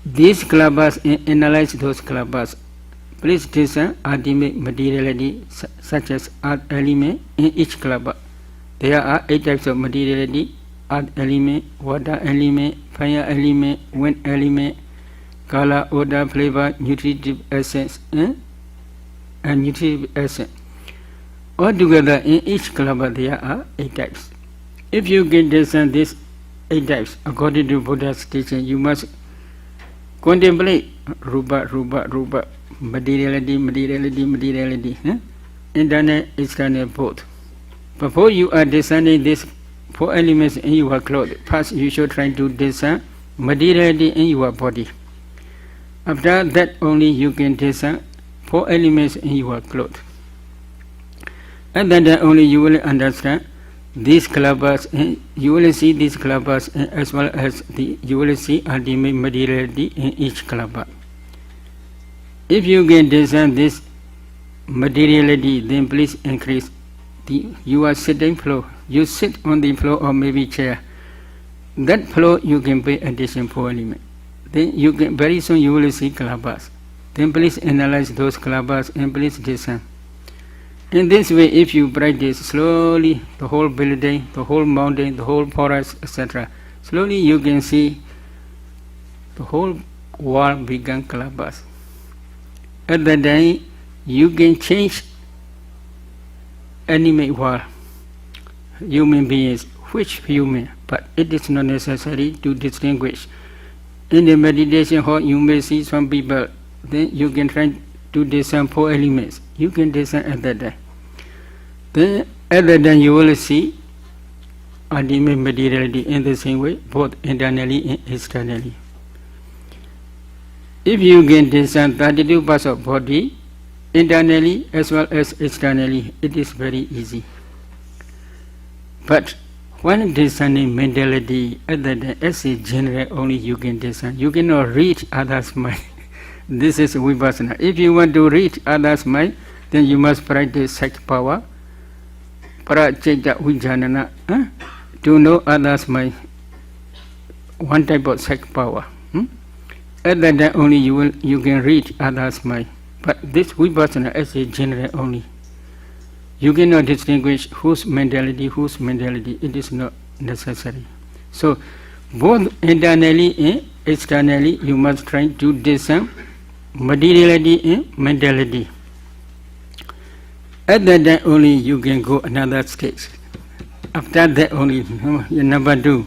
these kalabas and analyze those kalabas. Please discern ultimate materiality such as earth element in each kalaba. There are 8 types of materiality: earth element, water element, fire element, wind element, color, odor, flavor, nutritive essence, and nutritive essence. Altogether, in each kalaba there are 8 types. If you can discern these 8 types according to Buddha's teaching, you must contemplate rupa, materiality, internal, external, both. Before you are discerning these 4 elements in your clothes, first you should try to discern materiality in your body. After that only you can discern 4 elements in your clothes. And then only you will understand these kalabas, and you will see these kalabas, as well as you will see ultimate materiality in each kalaba. If you can discern this materiality, then please increase your sitting floor. You sit on the floor or maybe chair. That floor you can pay attention 4 elements. Then you can, very soon you will see kalabas. Then please analyze those kalabas and please discern. In this way, if you practice slowly the whole building, the whole mountain, the whole forest, etc., slowly you can see the whole wall become kalabas. At that time, you can change animate wall, human beings, which human, but it is not necessary to distinguish. In the meditation hall, you may see some people, then you can try to discern 4 elements. You can discern at that time. Then at that time you will see ultimate materiality in the same way, both internally and externally. If you can discern 32 parts of body, internally as well as externally, it is very easy. But when discerning mentality, at that time, as a general only you can discern. You cannot read others' mind. This is vipassana. If you want to read others' mind, then you must practice psychic power, prajita vijanana, to know others' mind. One type of psychic power. At that time only you can read others' mind. But this vipassana as a general only. You cannot distinguish whose mentality. It is not necessary. So both internally and externally you must try to discern materiality and mentality. At that time only you can go another stage. After that only you number 2.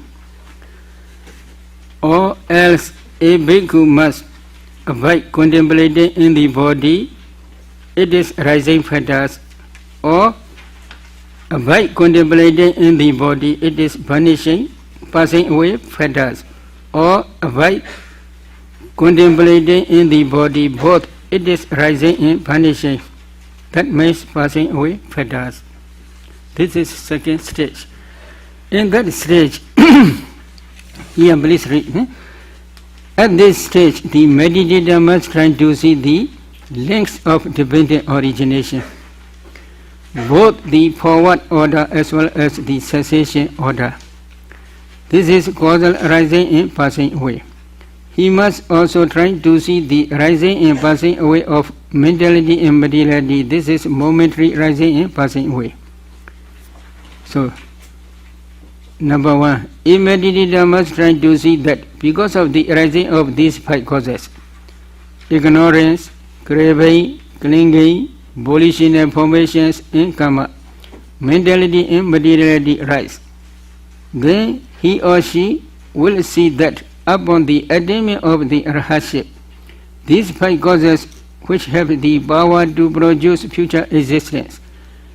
Or else a bhikkhu must avoid contemplating in the body, it is rising fetters, or avoid contemplating in the body, it is vanishing, passing away fetters, or avoid contemplating in the body, both it is rising and vanishing, that means passing away fetters. This is second stage. In that stage, here please read. At this stage, the meditator must try to see the links of dependent origination, both the forward order as well as the cessation order. This is causal rising and passing away. He must also try to see the rising and passing away of mentality and materiality. This is momentary rising and passing away. So, Number one, a meditator must try to see that because of the arising of these five causes, ignorance, craving, clinging, volitional formations in karma, mentality and materiality arise. Then he or she will see that upon the attainment of the arhatship, these five causes which have the power to produce future existence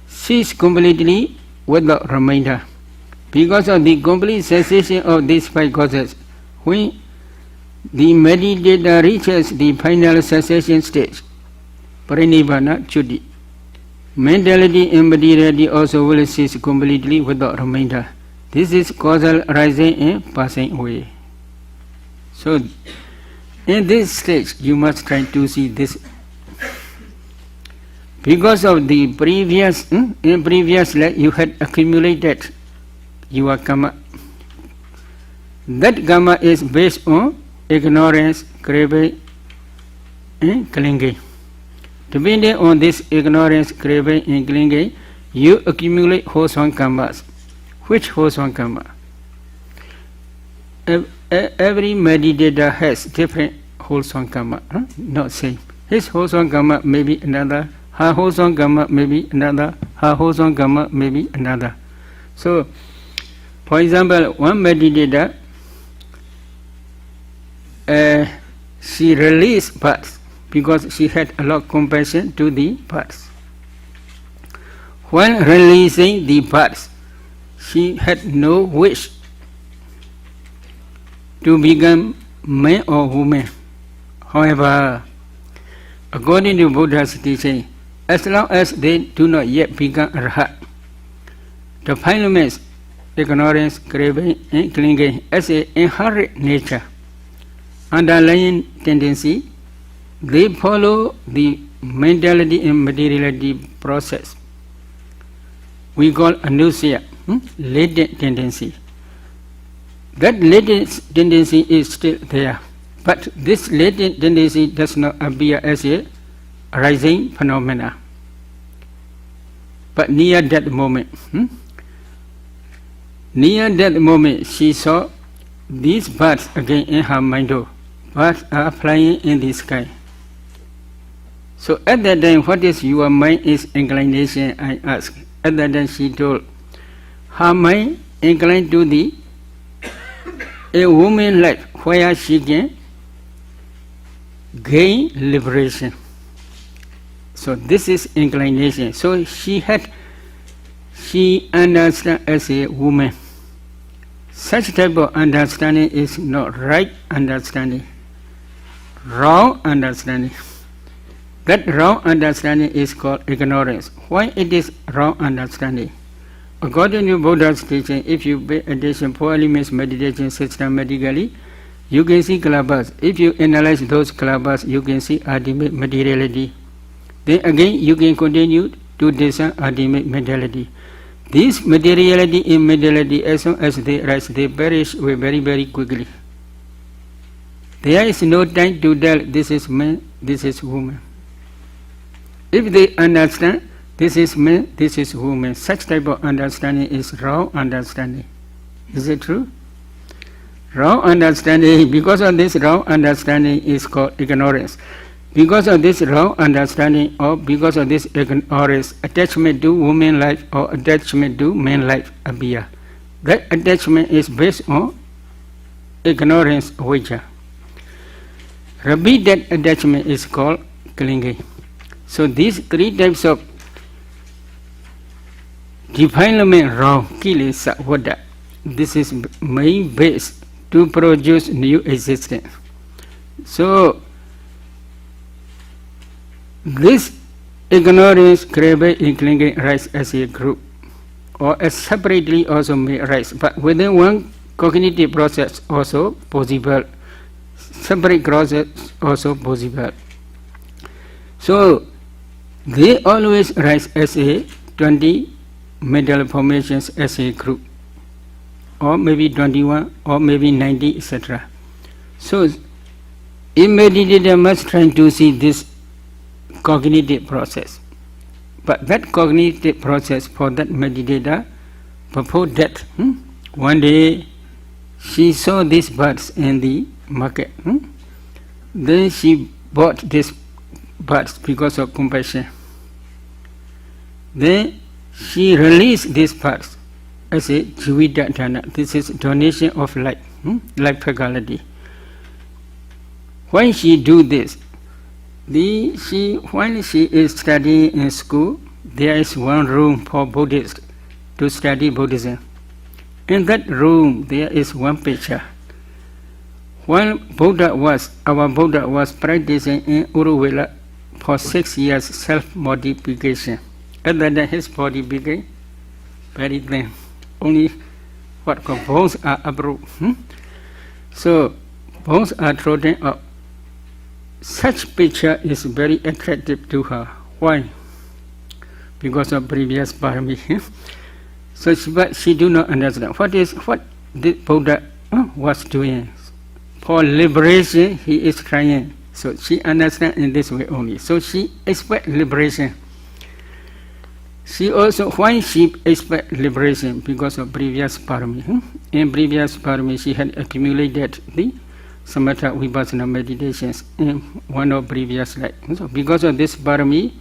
cease completely without remainder. Because of the complete cessation of these five causes, when the meditator reaches the final cessation stage, Parinibbana Chuti, mentality and materiality also will cease completely without remainder. This is causal arising and passing away. So, in this stage, you must try to see this. Because of the previous, in previous life, you had accumulated your karma. That karma is based on ignorance, craving, and clinging. Depending on this ignorance, craving, and clinging, you accumulate wholesome karmas. Which wholesome karma? Every meditator has different wholesome karma, not same. His wholesome karma may be another, her wholesome karma may be another, her wholesome karma may be another. So, for example, one meditator, she released parts because she had a lot of compassion to the parts. When releasing the parts, she had no wish to become man or woman. However, according to Buddha's teaching, as long as they do not yet become arhat, the filaments, ignorance, craving, and clinging as an inherent nature, underlying tendency, they follow the mentality and materiality process. We call anusia, latent tendency. That latent tendency is still there, but this latent tendency does not appear as a arising phenomena. But near that moment, she saw these birds again in her mind. Birds are flying in the sky. So at that time, what is your mind is inclination, I asked. At that time she told, her mind inclined to a woman life where she can gain liberation. So this is inclination. So she understands as a woman. Such type of understanding is not right understanding, wrong understanding. That wrong understanding is called ignorance. Why it is wrong understanding? According to Buddha's teaching, if you pay attention poorly means meditation systematically, you can see kalabas. If you analyze those kalabas, you can see ultimate materiality. Then again, you can continue to discern ultimate mentality. This materiality and mentality, as soon as they rise, they perish away very, very quickly. There is no time to tell this is man, this is woman. If they understand this is man, this is woman, such type of understanding is wrong understanding. Is it true? Wrong understanding, because of this wrong understanding is called ignorance. Because of this wrong understanding or because of this ignorance, attachment to woman life or attachment to man life appear. That attachment is based on ignorance avijja. Repeated attachment is called clinging. So these three types of defilement wrong, kilesa, vada, this is main base to produce new existence. So this ignorance, craving, and clinging rise as a group, or as separately also may arise, but within one cognitive process also possible, separate process also possible. So they always rise as a 20 mental formations as a group, or maybe 21, or maybe 90, etc. So a meditator must try to see this cognitive process. But that cognitive process for that meditator, before death, One day, she saw these birds in the market. Then she bought these birds because of compassion. Then she released these birds as a Jivita Dana. This is donation of life, life faculty. When she do this, while she is studying in school, there is one room for Buddhists to study Buddhism. In that room, there is one picture. While our Buddha was practicing in Uruvela for 6 years self-modification. And then his body became very thin. Only bones are uprooted. So bones are trodden up. Such picture is very attractive to her. Why? Because of previous parami. So she do not understand what the Buddha was doing. For liberation, he is trying. So she understands in this way only. So she expects liberation. She also, why she expects liberation? Because of previous parami. In previous parami, she had accumulated the samatha vipassana meditations in one of previous life. So because of this parami,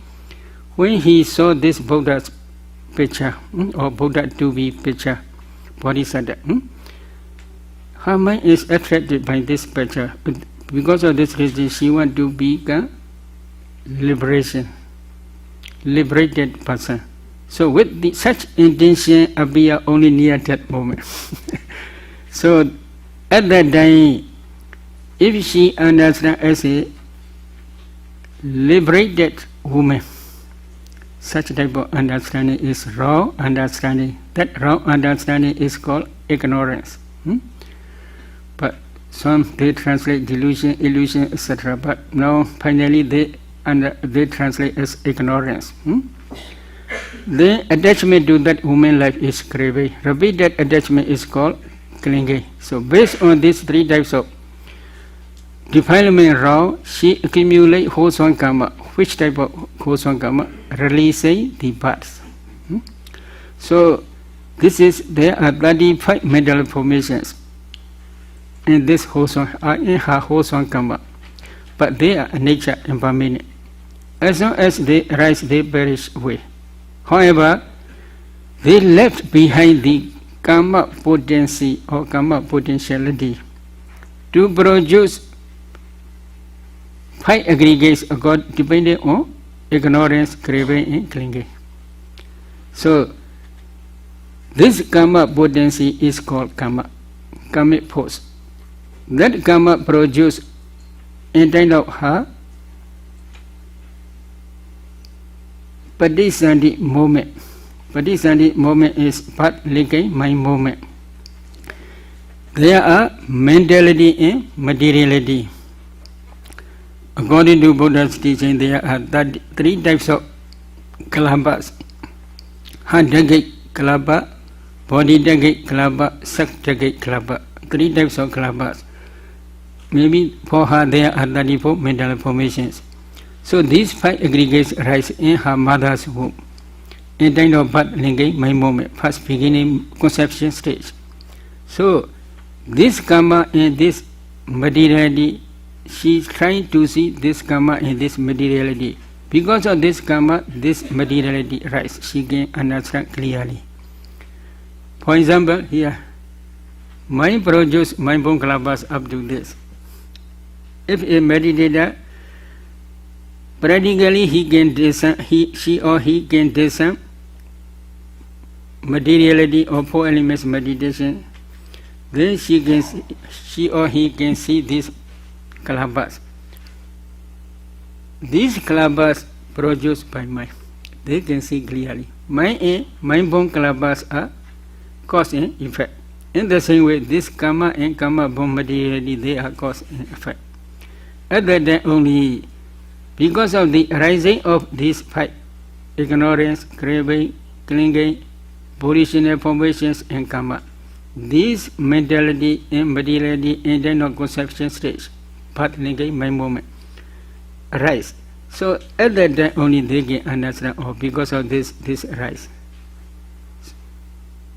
when he saw this Buddha's picture, or Buddha to be picture, bodhisattva, her mind is attracted by this picture. Because of this reason, she wants to become liberated person. So with such intention appear only near that moment. So at that time, if she understands as a liberated woman, such type of understanding is wrong understanding. That wrong understanding is called ignorance. But some they translate delusion, illusion, etc. But now finally they translate as ignorance. The attachment to that woman life is craving. Repeated attachment is called clinging. So based on these three types of defilement wrong, she accumulate wholesome karma. Which type of wholesome karma? Releasing the parts. So there are 35 mental formations in this wholesome, in her wholesome karma, but they are nature impermanent. As long as they arise, they perish away. However, they left behind the karma potency or karma potentiality to produce 5 aggregates depending on ignorance, craving, and clinging. So this karma potency is called karmic force. That karma produce inside of her Padisandhi moment. Padisandhi moment is part linking mind moment. There are mentality and materiality. According to Buddha's teaching, there are 3 types of kalabas. Heart-dagate kalaba, body-dagate kalaba, sex-dagate kalaba. 3 types of kalabas. Maybe for her there are 34 mental formations. So these 5 aggregates arise in her mother's womb. In time of birth, linking mind moment, first beginning conception stage. So this karma and this materiality, she is trying to see this karma and this materiality. Because of this karma, this materiality rise. She can understand clearly. For example, here, mind produce mind-born kalabas up to this. If a meditator, practically he can discern materiality of 4 elements meditation, then she or he can see these kalabas. These kalabas produced by mind. They can see clearly. Mind-born kalabas are cause and effect. In the same way, this karma and karma-born materiality, they are cause and effect. At that time only, because of the arising of these 5, ignorance, craving, clinging, volitional formations and karma, this mentality and materiality in the conception stage, path linking mind moment, arise. So at that time only they can understand, because of this arise.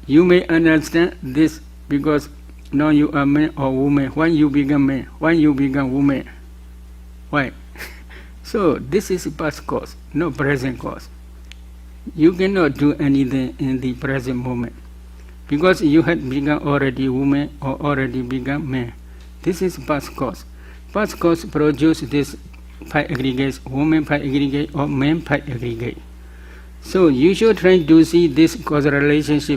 You may understand this because now you are man or woman. When you become man, when you become woman. Why? So this is past cause, not present cause. You cannot do anything in the present moment because you had become already woman or already become man. This is past cause. Past cause produce this pi aggregates, woman pi aggregate or man pi aggregate. So you should try to see this causal relationship